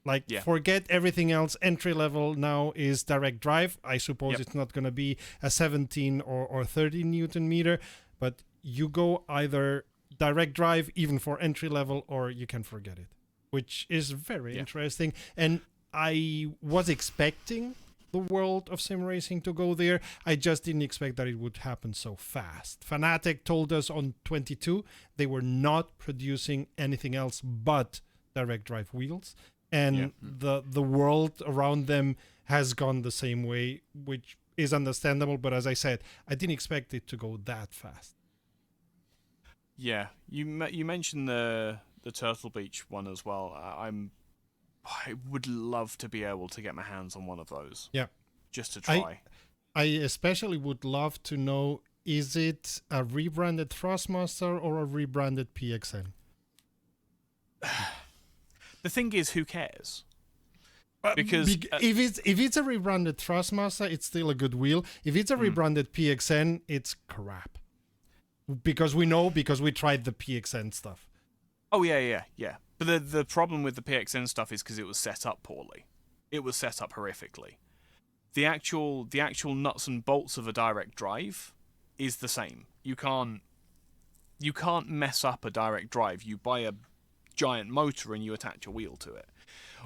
Like, forget everything else. Entry level now is direct drive. I suppose it's not going to be a 17 or 30 Newton meter, but you go either direct drive even for entry level, or you can forget it, which is very interesting. And I was expecting the world of sim racing to go there. I just didn't expect that it would happen so fast. Fanatic told us on 22 they were not producing anything else but direct drive wheels, and the world around them has gone the same way, which is understandable. But as I said, I didn't expect it to go that fast. Yeah, you mentioned the Turtle Beach one as well. I would love to be able to get my hands on one of those. Yeah, just to try. I especially would love to know: is it a rebranded Thrustmaster or a rebranded PXN? The thing is, who cares? Because if it's a rebranded Thrustmaster, it's still a good wheel. If it's a rebranded PXN, it's crap. Because we tried the PXN stuff. Oh yeah. But the problem with the PXN stuff is because it was set up poorly. It was set up horrifically. The actual nuts and bolts of a direct drive is the same. You can't mess up a direct drive. You buy a giant motor and you attach a wheel to it.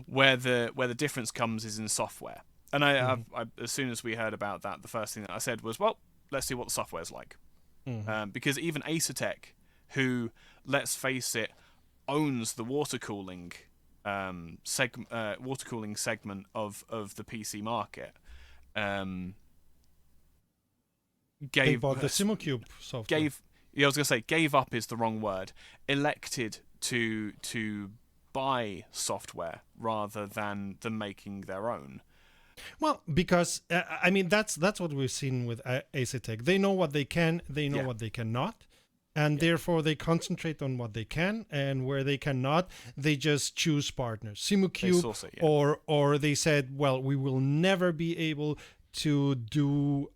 Where the difference comes is in software. And I as soon as we heard about that, the first thing that I said was, well, let's see what the software's like. Because even Acertech, who, let's face it, owns the water cooling segment of the PC market, they bought the SimuCube software. Gave up is the wrong word. Elected to buy software rather than making their own. Well, because I mean that's what we've seen with Acertech. They know what they can, they know what they cannot, and therefore they concentrate on what they can, and where they cannot, they just choose partners. SimuCube, or they said, well, we will never be able to do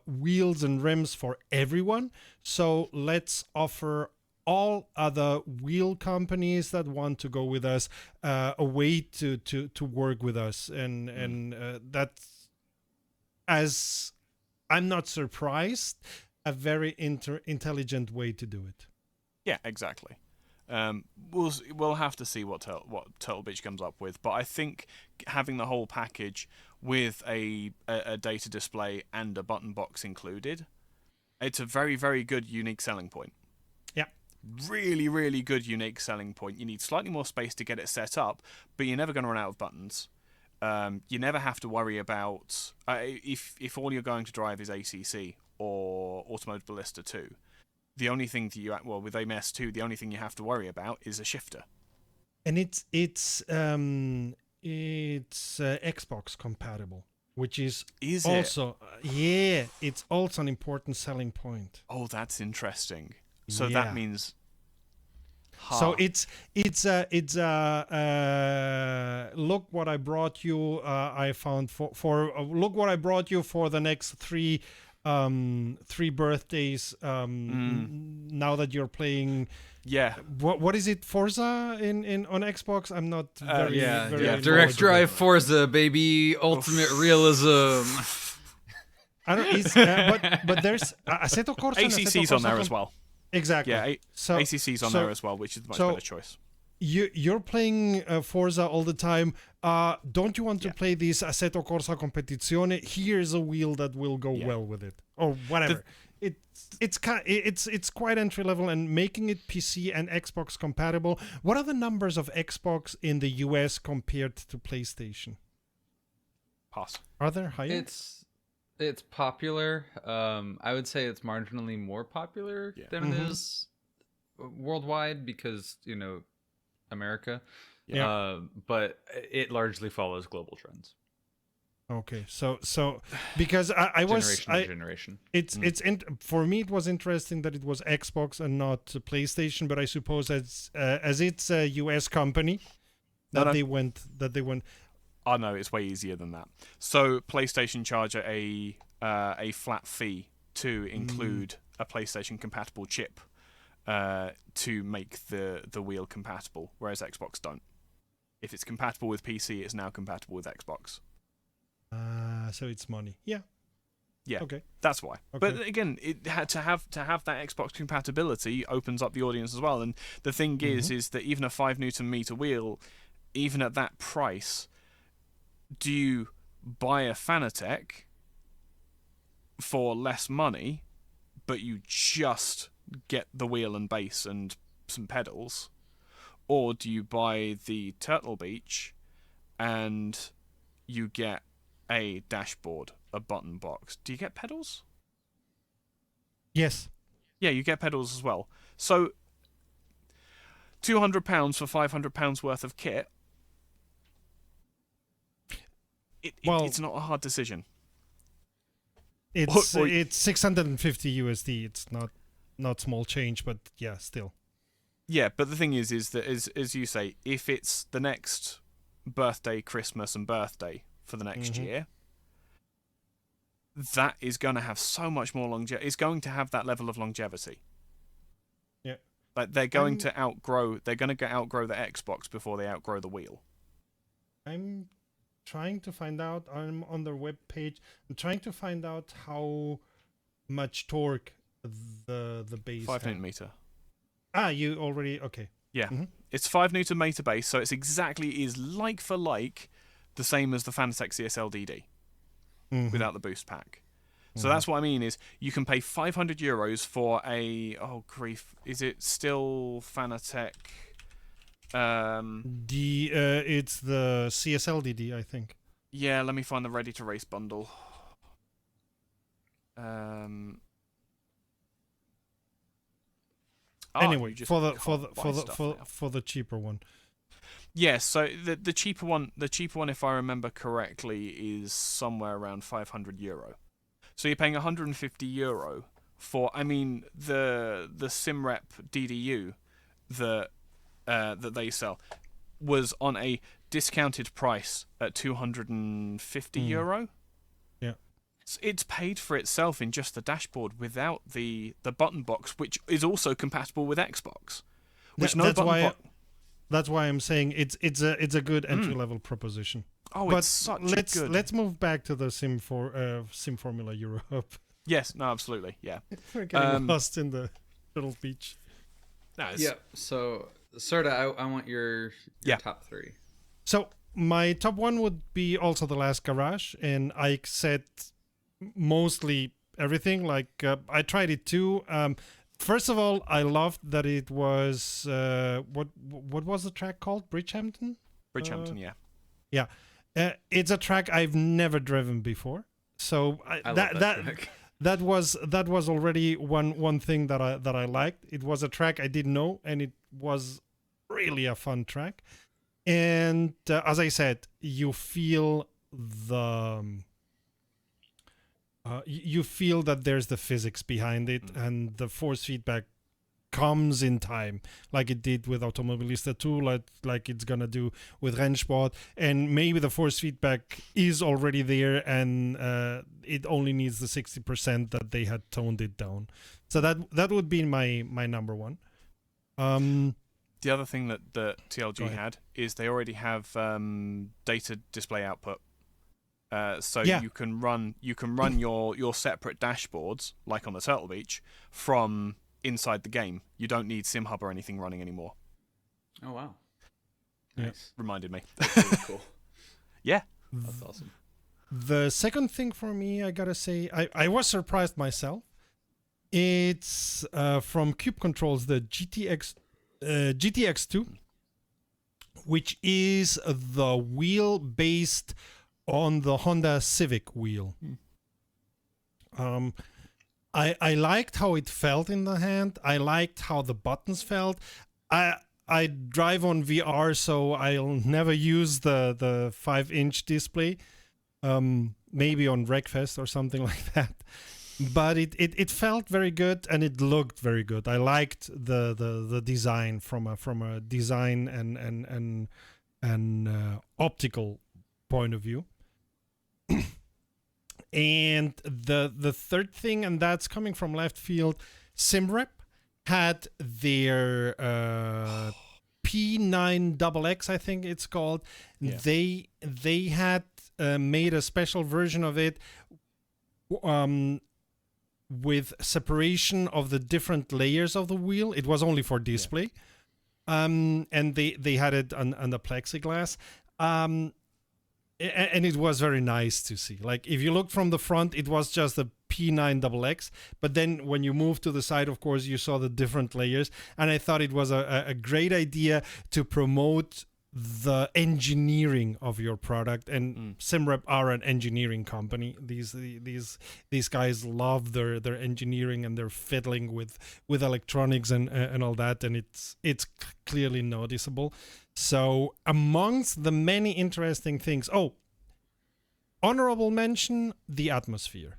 wheels and rims for everyone, so let's offer all other wheel companies that want to go with us a way to work with us, and that's, as I'm not surprised, a very intelligent way to do it. Yeah, exactly. We'll have to see what Turtle Beach comes up with, but I think having the whole package with a data display and a button box included, it's a very, very good unique selling point. Yeah. Really, really good unique selling point. You need slightly more space to get it set up, but you're never going to run out of buttons. You never have to worry about if all you're going to drive is ACC or Automotive Ballista 2. The only thing that with AMS 2, the only thing you have to worry about is a shifter. And it's Xbox compatible, which is also it's also an important selling point. Oh, that's interesting. So that means. So it's look what I brought you. I found for look what I brought you for the next three birthdays. Now that you're playing. Yeah. What is it? Forza on Xbox? I'm not very Direct Drive Forza, baby, ultimate realism. I don't. But there's Assetto Corsa. ACC's on there as well. Exactly. Yeah, ACC's on there as well, which is a much better choice. You're playing Forza all the time. Don't you want to play this Assetto Corsa Competizione? Here's a wheel that will go well with it, or whatever. It's quite entry level, and making it PC and Xbox compatible. What are the numbers of Xbox in the US compared to PlayStation? Pass. Are there higher? It's popular. I would say it's marginally more popular than it is worldwide because, America. Yeah. But it largely follows global trends. Okay, so because I was generation. For me it was interesting that it was Xbox and not PlayStation, but I suppose as it's a US company they went. Oh no, it's way easier than that. So PlayStation charge a flat fee to include a PlayStation compatible chip to make the wheel compatible, whereas Xbox don't. If it's compatible with PC, it's now compatible with Xbox. So it's money. Yeah. Okay. That's why. Okay. But again, it had to have that Xbox compatibility opens up the audience as well. And the thing is that even a 5 Nm wheel, even at that price, do you buy a Fanatec for less money, but you just get the wheel and base and some pedals, or do you buy the Turtle Beach and you get a dashboard a button box, do you get pedals? Yes. Yeah, you get pedals as well. So £200 for £500 worth of kit. It's not a hard decision. It's 650 USD. It's not small change, but yeah, still. Yeah, but the thing is that as you say, if it's the next birthday, Christmas, and birthday for the next year, that is going to have so much more longevity. It's going to have that level of longevity. Yeah, like they're going to outgrow the Xbox before they outgrow the wheel. I'm trying to find out. I'm on their web page. I'm trying to find out how much torque the base 5 has. Newton meter. You already okay. Yeah, it's 5 Newton meter base, so it's exactly is like for like the same as the Fanatec CSL DD without the boost pack. So that's what I mean is you can pay €500 for a is it still Fanatec? It's the CSL DD, I think. Yeah, let me find the ready to race bundle. Anyway, for the cheaper one. Yes, so the cheaper one, if I remember correctly, is somewhere around €500. So you're paying €150 for. I mean, the SimRep DDU that they sell was on a discounted price at €250. Yeah, it's paid for itself in just the dashboard without the button box, which is also compatible with Xbox. That's why I'm saying it's a good entry level proposition. Oh, it's such a good. Let's move back to the Sim Formula Europe. Yes, no, absolutely, yeah. We're getting lost in the little beach. Yeah. So, Serta, I want your top three. So my top one would be also The Last Garage, and I said mostly everything. Like I tried it too. First of all, I loved that it was what was the track called? Bridgehampton. Bridgehampton, yeah. Yeah, it's a track I've never driven before. So that was already one thing that I liked. It was a track I didn't know, and it was really a fun track. And as I said, you feel that there's the physics behind it, and the force feedback comes in time, like it did with Automobilista 2, like it's gonna do with Rennsport, and maybe the force feedback is already there, and it only needs the 60% that they had toned it down. So that would be my number one. The other thing that TLG had is they already have data display output. You can run your separate dashboards, like on the Turtle Beach, from inside the game. You don't need SimHub or anything running anymore. Oh wow, nice. Reminded me. That's really cool. Yeah, that's awesome. The second thing for me, I gotta say, I was surprised myself. It's from Cube Controls, the GTX2, which is the wheel based on the Honda Civic wheel. I liked how it felt in the hand. I liked how the buttons felt. I drive on VR, so I'll never use the 5-inch display. Maybe on Wreckfest or something like that. But it felt very good, and it looked very good. I liked the design from a design and optical point of view. And the third thing, and that's coming from left field, SimRep had their P9XX, I think it's called. Yeah. They had made a special version of it with separation of the different layers of the wheel. It was only for display. Yeah. And they had it on the plexiglass. And it was very nice to see. Like, if you looked from the front, it was just a P9XX. But then when you moved to the side, of course, you saw the different layers. And I thought it was a great idea to promote the engineering of your product. And SimRep are an engineering company. These guys love their engineering, and they're fiddling with electronics and all that, and it's clearly noticeable. So amongst the many interesting things, honorable mention, the atmosphere.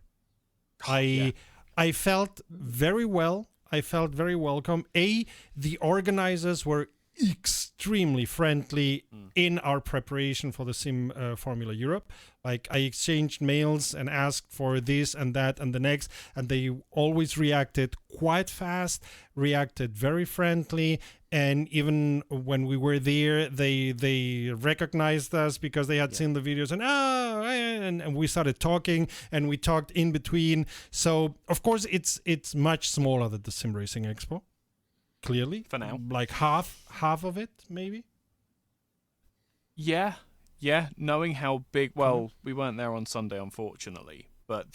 I felt very well. I felt very welcome. The organizers were extremely friendly in our preparation for the Sim Formula Europe. Like, I exchanged mails and asked for this and that and the next, and they always reacted quite fast, reacted very friendly. And even when we were there, they recognized us because they had seen the videos, and we started talking, and we talked in between. So of course it's much smaller than the Sim Racing Expo. Clearly, for now, like half of it, maybe. Yeah. Knowing how big. Well, we weren't there on Sunday, unfortunately. But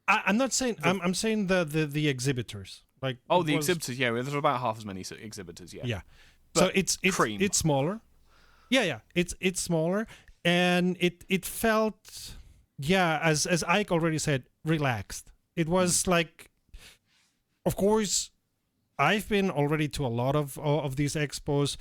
I'm not saying. I'm saying the exhibitors. Like, the exhibitors. Yeah, there's about half as many exhibitors. Yeah. Yeah. But so it's smaller. Yeah. It's smaller, and it felt, as Ike already said, relaxed. It was like, of course, I've been already to a lot of these expos.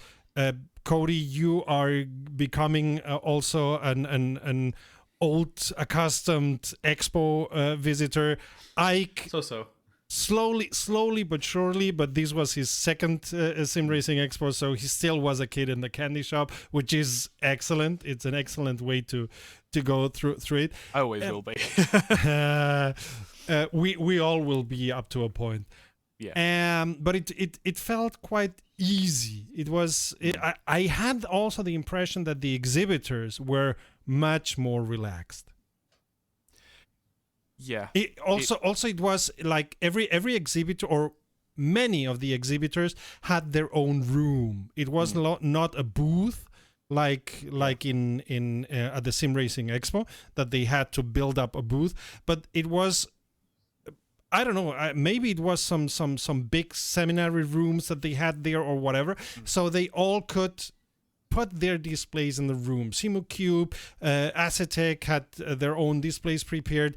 Cody, you are becoming also an old, accustomed expo visitor. Ike, So. Slowly but surely, but this was his second Sim Racing Expo, so he still was a kid in the candy shop, which is excellent. It's an excellent way to go through it. I always will be. We all will be up to a point. Yeah. But it felt quite easy. It was. I had also the impression that the exhibitors were much more relaxed. Yeah. It was like every exhibitor, or many of the exhibitors, had their own room. It was not a booth like in at the Sim Racing Expo, that they had to build up a booth, but it was, I don't know, maybe it was some big seminary rooms that they had there or whatever, so they all could put their displays in the room. SimuCube, Acetec had their own displays prepared.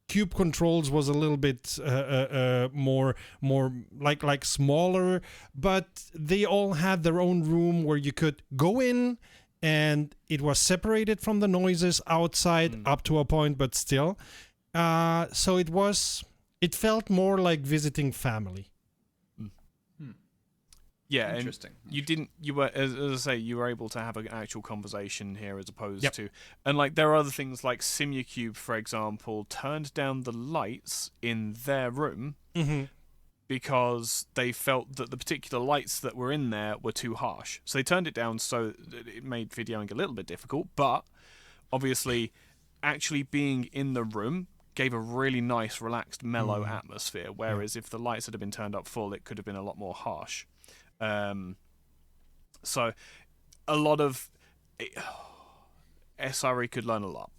Cube Controls was a little bit more like smaller, but they all had their own room where you could go in, and it was separated from the noises outside up to a point, but still. So it felt more like visiting family. Yeah, interesting. And you were, as I say, you were able to have an actual conversation here as opposed to, and like there are other things like SimuCube, for example, turned down the lights in their room because they felt that the particular lights that were in there were too harsh. So they turned it down, so that it made videoing a little bit difficult, but obviously actually being in the room gave a really nice, relaxed, mellow atmosphere, whereas if the lights had been turned up full, it could have been a lot more harsh. So a lot of SRE could learn a lot.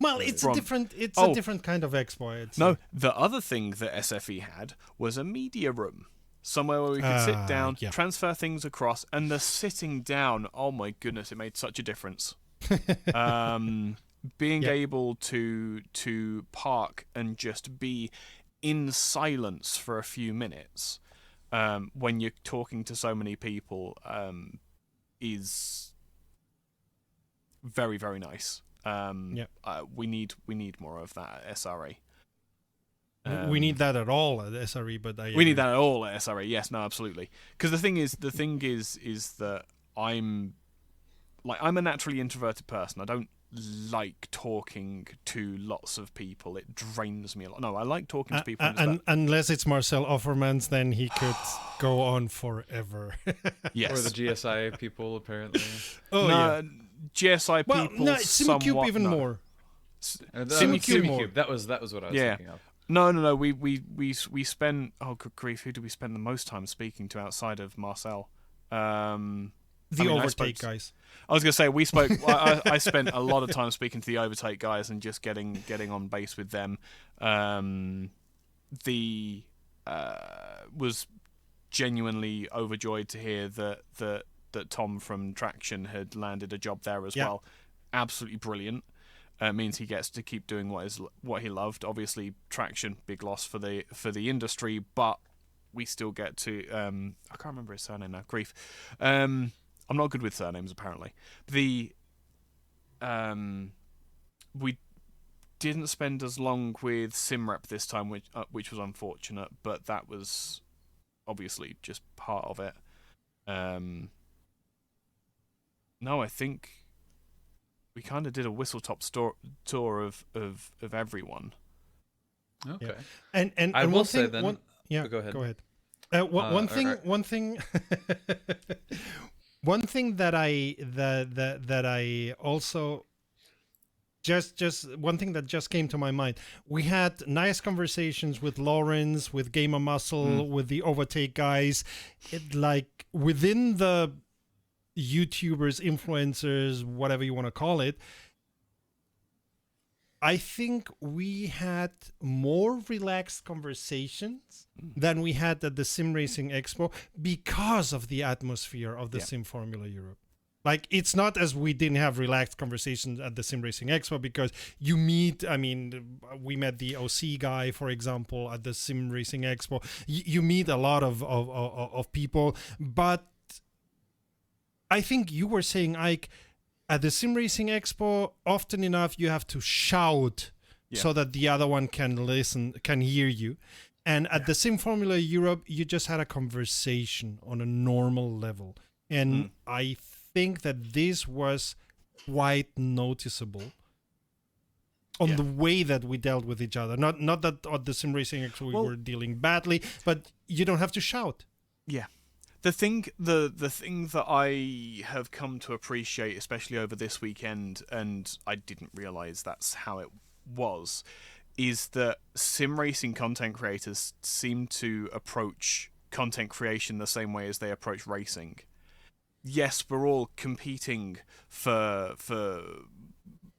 Well, it's a different kind of expo. The other thing that SFE had was a media room, somewhere where we could sit down, transfer things across, and the sitting down. Oh my goodness, it made such a difference. Being able to park and just be in silence for a few minutes when you're talking to so many people is very, very nice. We need more of that at SRE. We need that at all at SRE, but we need that at all at SRE. Yes, no, absolutely. Because the thing is that I'm a naturally introverted person. I don't like talking to lots of people. It drains me a lot. No, I like talking to people. Unless it's Marcel Offermans, then he could go on forever. Yes. Or the GSI people, apparently. GSI people. No, SimuCube even more. SimuCube. That was what I was thinking of. No. We spent. Oh, good grief! Who do we spend the most time speaking to outside of Marcel? Overtake guys. I was going to say we spoke. I spent a lot of time speaking to the Overtake guys and just getting on base with them. Was genuinely overjoyed to hear that Tom from Traction had landed a job there as well. Absolutely brilliant. Means he gets to keep doing what he loved. Obviously, Traction, big loss for the industry, but we still get to I can't remember his surname now. Grief. I'm not good with surnames apparently. We didn't spend as long with SimRep this time, which was unfortunate, but that was obviously just part of it. No, I think we kind of did a whistle-top tour of everyone. Okay. Yeah. And I will one say thing, then. yeah, Go ahead. One thing that I also just one thing that just came to my mind. We had nice conversations with Lawrence, with Gamer Muscle, with the Overtake guys. Like within the YouTubers, influencers, whatever you want to call it, I think we had more relaxed conversations than we had at the Sim Racing Expo because of the atmosphere of the Sim Formula Europe. Like, it's not as we didn't have relaxed conversations at the Sim Racing Expo, because you meet, I mean, we met the OC guy, for example, at the Sim Racing Expo. You meet a lot of people, but I think you were saying, Ike, at the Sim Racing Expo, often enough you have to shout so that the other one can listen, can hear you. And at the Sim Formula Europe, you just had a conversation on a normal level. And I think that this was quite noticeable on the way that we dealt with each other. Not that at the Sim Racing Expo we were dealing badly, but you don't have to shout. Yeah. The thing that I have come to appreciate, especially over this weekend, and I didn't realise that's how it was, is that sim racing content creators seem to approach content creation the same way as they approach racing. Yes, we're all competing for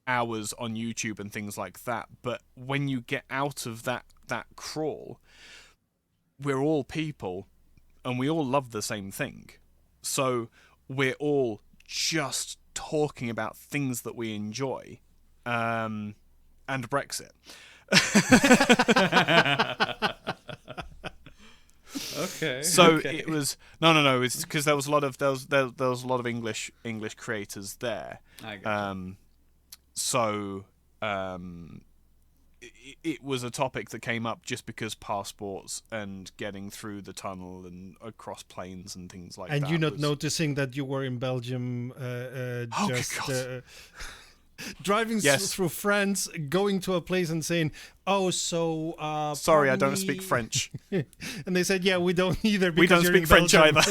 hours on YouTube and things like that, but when you get out of that crawl, we're all people. And we all love the same thing. So we're all just talking about things that we enjoy. And Brexit. Okay. So it was no. It's because there was a lot of English creators there. I gotcha. It was a topic that came up just because passports and getting through the tunnel and across planes and things like that. And you not noticing that you were in Belgium, driving through France, going to a place and saying, sorry, I don't speak French. And they said, yeah, we don't either. We don't speak French either.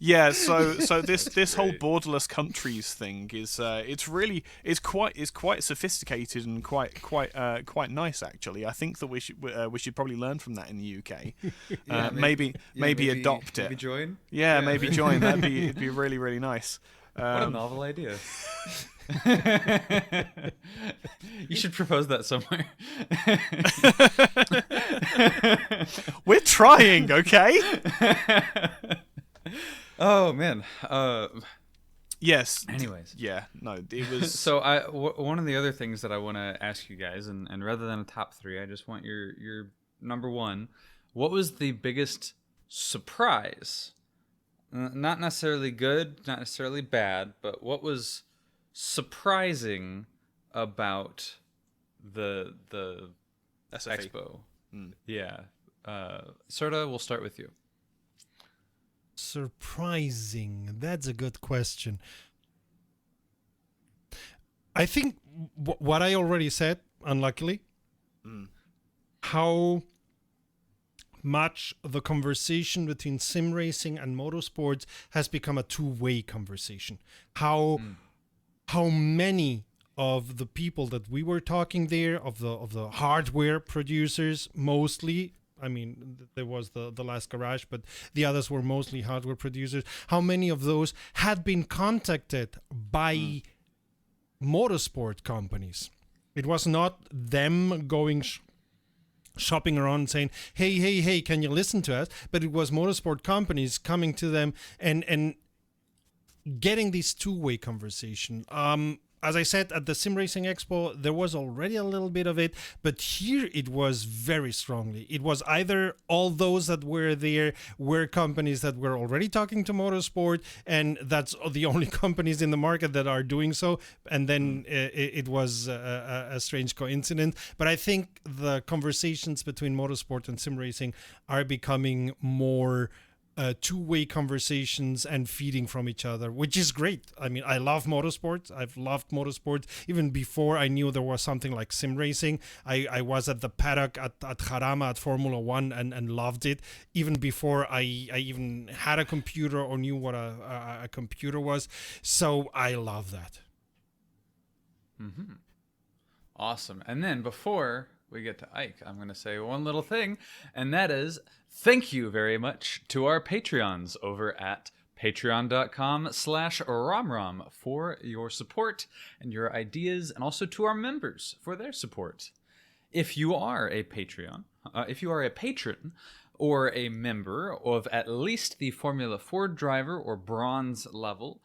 Yeah, so this whole borderless countries thing is it's quite sophisticated and quite nice actually. I think that we should probably learn from that in the UK. Maybe adopt it. Maybe join. Yeah, maybe join. It'd be really, really nice. What a novel idea. You should propose that somewhere. We're trying, okay? Oh man. Yes. Anyways. Yeah. No. It was. So one of the other things that I want to ask you guys, and rather than a top three, I just want your number one. What was the biggest surprise? Not necessarily good, not necessarily bad, but what was surprising about the SFE. expo? Yeah. Serta, we'll start with you. Surprising. That's a good question. I think what I already said, unluckily, how much the conversation between sim racing and motorsports has become a two-way conversation. How many of the people that we were talking there, of the hardware producers mostly, I mean, there was the last garage, but the others were mostly hardware producers. How many of those had been contacted by motorsport companies? It was not them going shopping around saying, hey, can you listen to us? But it was motorsport companies coming to them and getting this two-way conversation. As I said, at the Sim Racing Expo, there was already a little bit of it, but here it was very strongly. It was either all those that were there were companies that were already talking to motorsport, and that's the only companies in the market that are doing so, and then it was a strange coincidence. But I think the conversations between motorsport and sim racing are becoming more two-way conversations and feeding from each other, which is great. I mean, I love motorsports. I've loved motorsports even before I knew there was something like sim racing. I was at the paddock at Jarama at Formula One and loved it even before I even had a computer or knew what a computer was. So I love that. Mm-hmm. Awesome. And then before we get to Ike, I'm going to say one little thing, and that is thank you very much to our Patreons over at patreon.com/RomRom for your support and your ideas, and also to our members for their support. If you are a patron or a member of at least the Formula 4 driver or bronze level,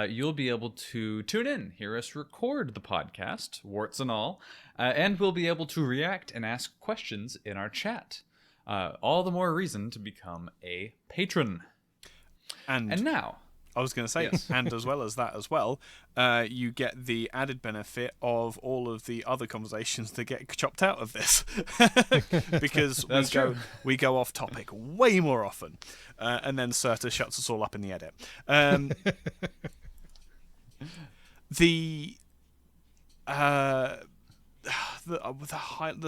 you'll be able to tune in, hear us record the podcast, warts and all, and we'll be able to react and ask questions in our chat. All the more reason to become a patron. And now, I was going to say, yes. And as well as that as well, you get the added benefit of all of the other conversations that get chopped out of this. Because we go off topic way more often. And then Serta shuts us all up in the edit. The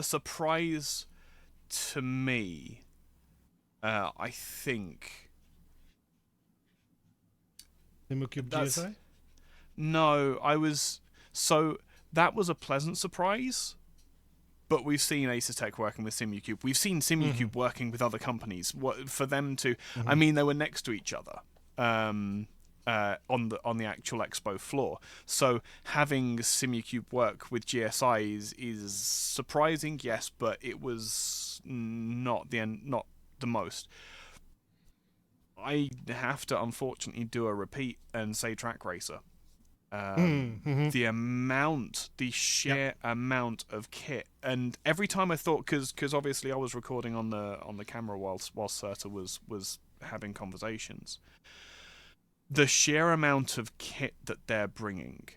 surprise to me, I think... SimuCube GSI? No, that was a pleasant surprise, but we've seen Acertech working with SimuCube. We've seen SimuCube working with other companies. For them to, I mean, they were next to each other on the actual expo floor. So having SimuCube work with GSI is surprising, yes, but it was not the most. I have to unfortunately do a repeat and say Track Racer. The sheer amount of kit, and every time I thought, because obviously I was recording on the camera whilst Serta was having conversations. The sheer amount of kit that they're bringing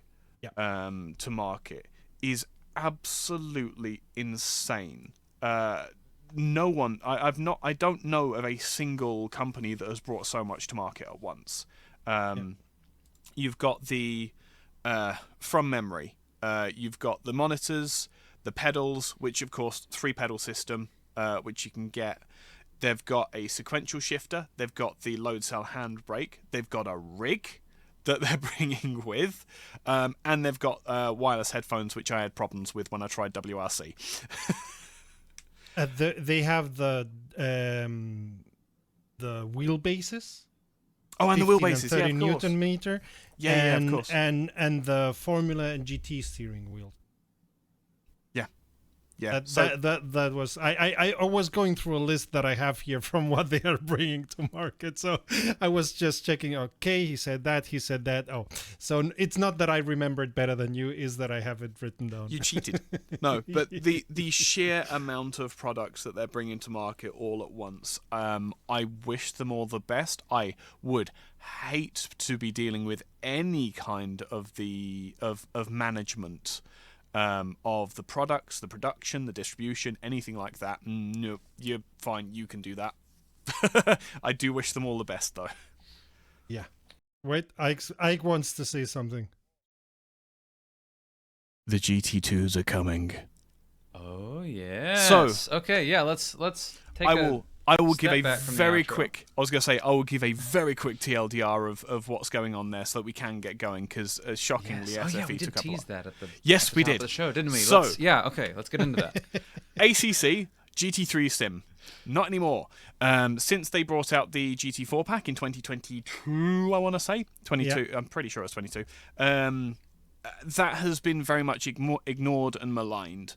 to market is absolutely insane. No one, I don't know of a single company that has brought so much to market at once. You've got the from memory. You've got the monitors, the pedals, which of course 3-pedal system, which you can get. They've got a sequential shifter. They've got the load cell handbrake. They've got a rig that they're bringing with, and they've got wireless headphones, which I had problems with when I tried WRC. They have the wheelbases. Oh, and the wheelbases, 30 of course. Newton meter. Yeah, of course. And the Formula and GT steering wheel. Yeah. That was I was going through a list that I have here from what they are bringing to market. So I was just checking. Okay, he said that. Oh, so it's not that I remembered better than you. Is that I have it written down? You cheated. No, but the sheer amount of products that they're bringing to market all at once. I wish them all the best. I would hate to be dealing with any kind of of management. Of the products, the production, the distribution, anything like that. No, you're fine. You can do that. I do wish them all the best, though. Yeah. Wait, Ike wants to say something. The GT2s are coming. Oh yeah. So okay, yeah. Let's take. I will give a very outro. quick. I was going to say I will give a very quick TLDR of what's going on there, so that we can get going. Because shockingly, SFE we did took up a tease lot. that at the we top did of the show, didn't we? So Let's get into that. ACC GT3 Sim, not anymore. Since they brought out the GT4 pack in 2022, I want to say 22. Yeah. I'm pretty sure it's 22. That has been very much ignored and maligned.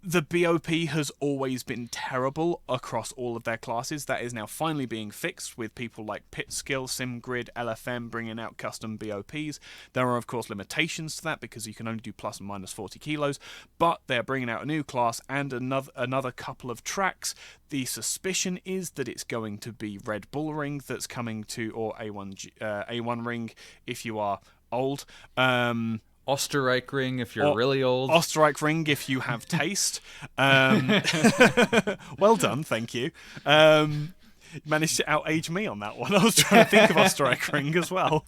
The BOP has always been terrible across all of their classes. That is now finally being fixed with people like Pitskill, SimGrid, LFM bringing out custom BOPs. There are, of course, limitations to that because you can only do plus and minus 40 kilos, but they're bringing out a new class and another couple of tracks. The suspicion is that it's going to be Red Bull Ring that's coming to, or A1 Ring if you are old. Österreich Ring if you're really old. Österreich Ring if you have taste. Well done, thank you. Managed to outage me on that one. I was trying to think of Österreich Ring as well.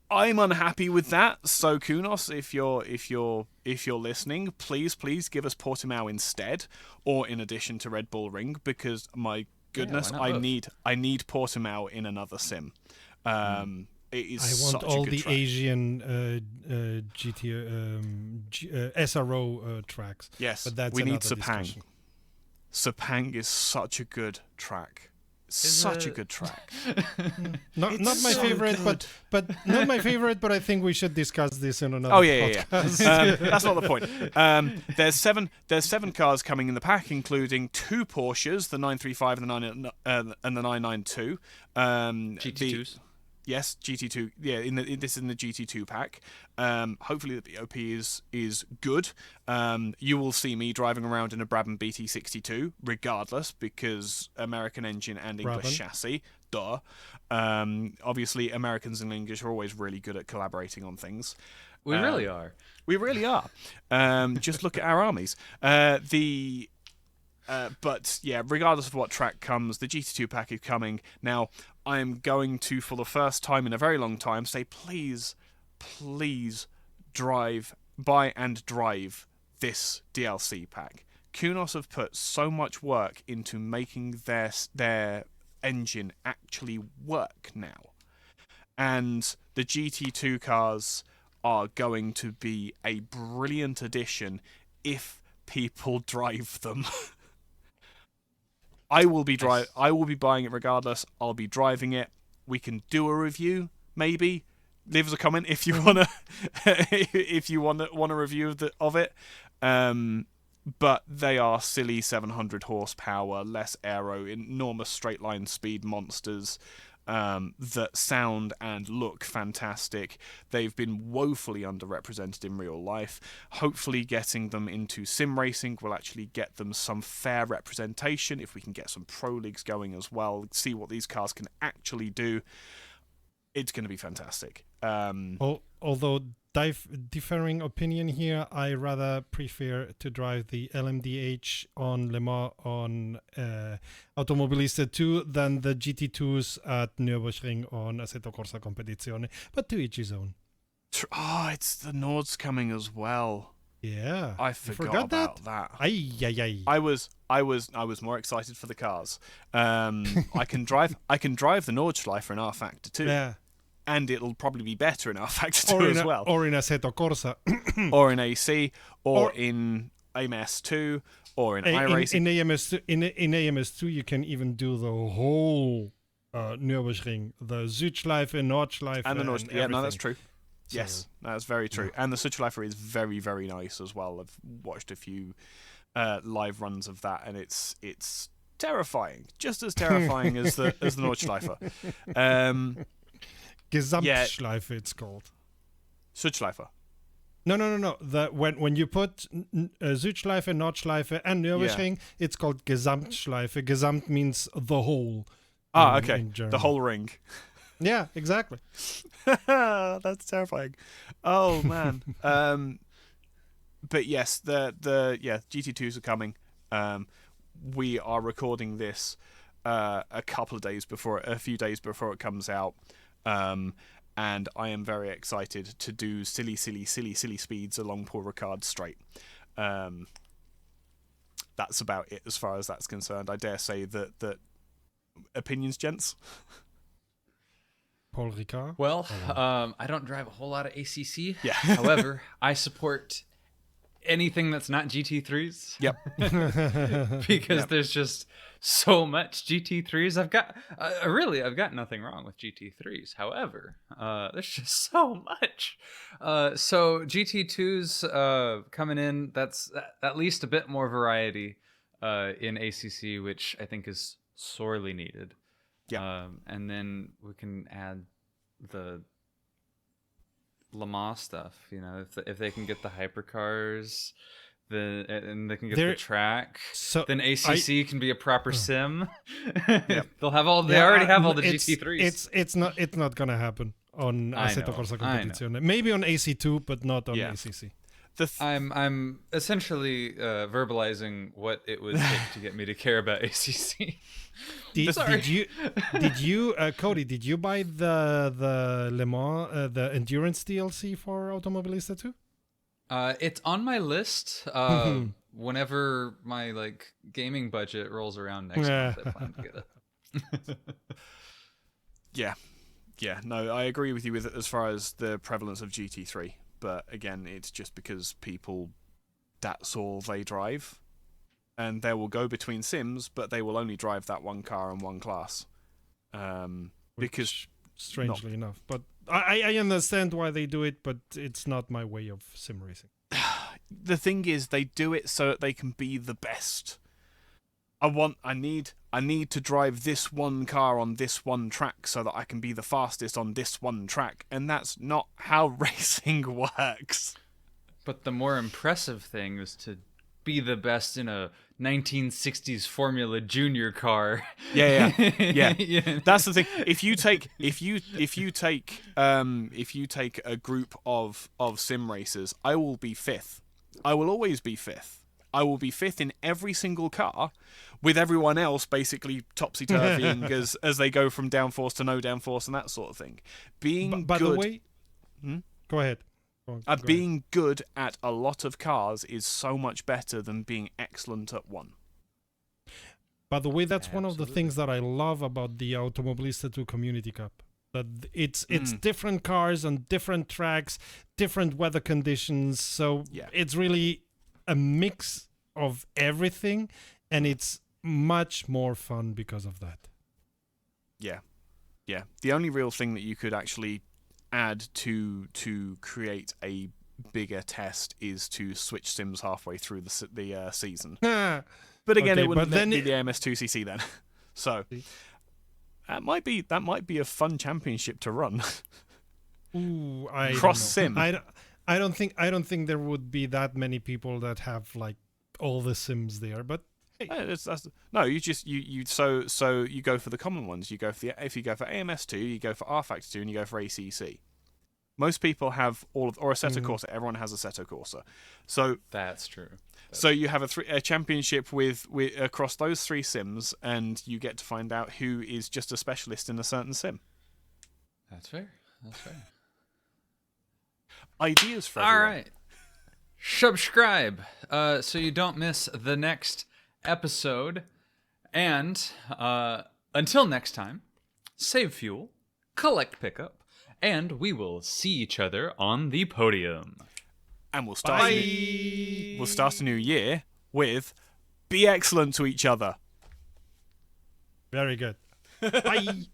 I'm unhappy with that. So Kunos, if you're listening, please give us Portimao instead, or in addition to Red Bull Ring, because my goodness, I need Portimao in another sim. It is I want such all a good the track. Asian SRO tracks. Yes, but that's we need another Sepang. discussion. Sepang is such a good track. Such a good track. Not my so favorite, good. but not my favorite. But I think we should discuss this in another. Oh yeah. podcast. That's not the point. There's seven cars coming in the pack, including 2 Porsches, the 935 and the 992. GT2s. Yes, GT2. Yeah, in the GT2 pack. Hopefully the BOP is good. You will see me driving around in a Brabham BT62, regardless, because American engine and English Brabham. chassis. Duh. Obviously, Americans and English are always really good at collaborating on things. We really are. We really are. Just look at our armies. But yeah, regardless of what track comes, the GT2 pack is coming. Now, I am going to, for the first time in a very long time, say please buy and drive this DLC pack. Kunos have put so much work into making their engine actually work now. And the GT2 cars are going to be a brilliant addition if people drive them. I will be buying it regardless. I'll be driving it. We can do a review, maybe. Leave us a comment if you wanna want a review of it. But they are silly 700 horsepower, less aero, enormous straight line speed monsters that sound and look fantastic. They've been woefully underrepresented in real life. Hopefully getting them into sim racing will actually get them some fair representation. If we can get some pro leagues going as well, see what these cars can actually do, it's going to be fantastic. Although differing opinion here, I rather prefer to drive the LMDH on Le Mans on Automobilista 2 than the GT2s at Nürburgring on Assetto Corsa Competizione. But to each his own. It's the Nords coming as well. Yeah, I forgot about that. Ay. I was more excited for the cars. I can drive the Nordschleifer in R Factor 2. Yeah. And it'll probably be better in R Factor 2 as well. Or in Assetto Corsa. Or in AC, or in AMS2, or in iRacing. In AMS2, you can even do the whole Nürburgring, the Südschleife, Nordschleife, and the Nordschleife. Yeah, no, that's everything. true. Yes, that's very true. Yeah. And the Südschleifer is very, very nice as well. I've watched a few live runs of that, and it's terrifying, just as terrifying as the Nordschleifer. Gesamtschleife, it's called. Südschleifer. No. When you put Südschleife, Nordschleife, and Nürburgring, it's called Gesamtschleife. Gesamt means the whole. Okay. In German. The whole ring. Yeah, exactly. That's terrifying. Oh man. But yes, the GT2s are coming. We are recording this a few days before it comes out. And I am very excited to do silly speeds along Paul Ricard Straight. That's about it as far as that's concerned. I dare say that opinions, gents. Paul Ricard. Well, I don't drive a whole lot of ACC. Yeah. However, I support anything that's not GT3s. Yep. Because Yep. there's just so much GT3s. I've got nothing wrong with GT3s. However, there's just so much. So GT2s coming in. That's at least a bit more variety in ACC, which I think is sorely needed. Yeah. And then we can add the Le Mans stuff. You know, if they can get the hypercars. And they can get the track. So then ACC can be a proper sim. Yep. They'll have all. They already have all the it's, GT3s. It's not gonna happen on Assetto Corsa Competizione. Maybe on AC2, but not on ACC. I'm essentially verbalizing what it would take to get me to care about ACC. Did you Cody? Did you buy the Le Mans the endurance DLC for Automobilista 2? It's on my list. Whenever my gaming budget rolls around next month, I plan to get it. Yeah. No, I agree with you with it as far as the prevalence of GT3. But again, it's just because that's all they drive, and they will go between sims, but they will only drive that one car and one class. Because strangely enough, but I understand why they do it, but it's not my way of sim racing. The thing is, they do it so that they can be the best. I need to drive this one car on this one track so that I can be the fastest on this one track, and that's not how racing works. But the more impressive thing is to be the best in a 1960s Formula Junior car. Yeah. That's the thing. If you take a group of sim racers, I will be fifth. I will always be fifth. I will be fifth in every single car, with everyone else basically topsy-turvying as they go from downforce to no downforce and that sort of thing. By the way, go ahead. Being good at a lot of cars is so much better than being excellent at one. By the way, that's one of the things that I love about the Automobilista 2 Community Cup. That it's different cars on different tracks, different weather conditions. So it's really a mix of everything, and it's much more fun because of that. Yeah. The only real thing that you could actually add to create a bigger test is to switch sims halfway through the season. But again, it wouldn't be the AMS2CC then. So that might be a fun championship to run. Ooh, cross sim. I don't think there would be that many people that have all the sims there, but hey. So you go for the common ones. If you go for AMS2, you go for R-Factor 2, and you go for ACC. Most people have or Assetto Corsa. Everyone has Assetto Corsa. So that's true. So you have a championship with across those three sims, and you get to find out who is just a specialist in a certain sim. That's fair. Ideas for everyone. All right. Subscribe so you don't miss the next episode. And until next time, save fuel, collect pickup, and we will see each other on the podium. And we'll start a new year with be excellent to each other. Very good. Bye.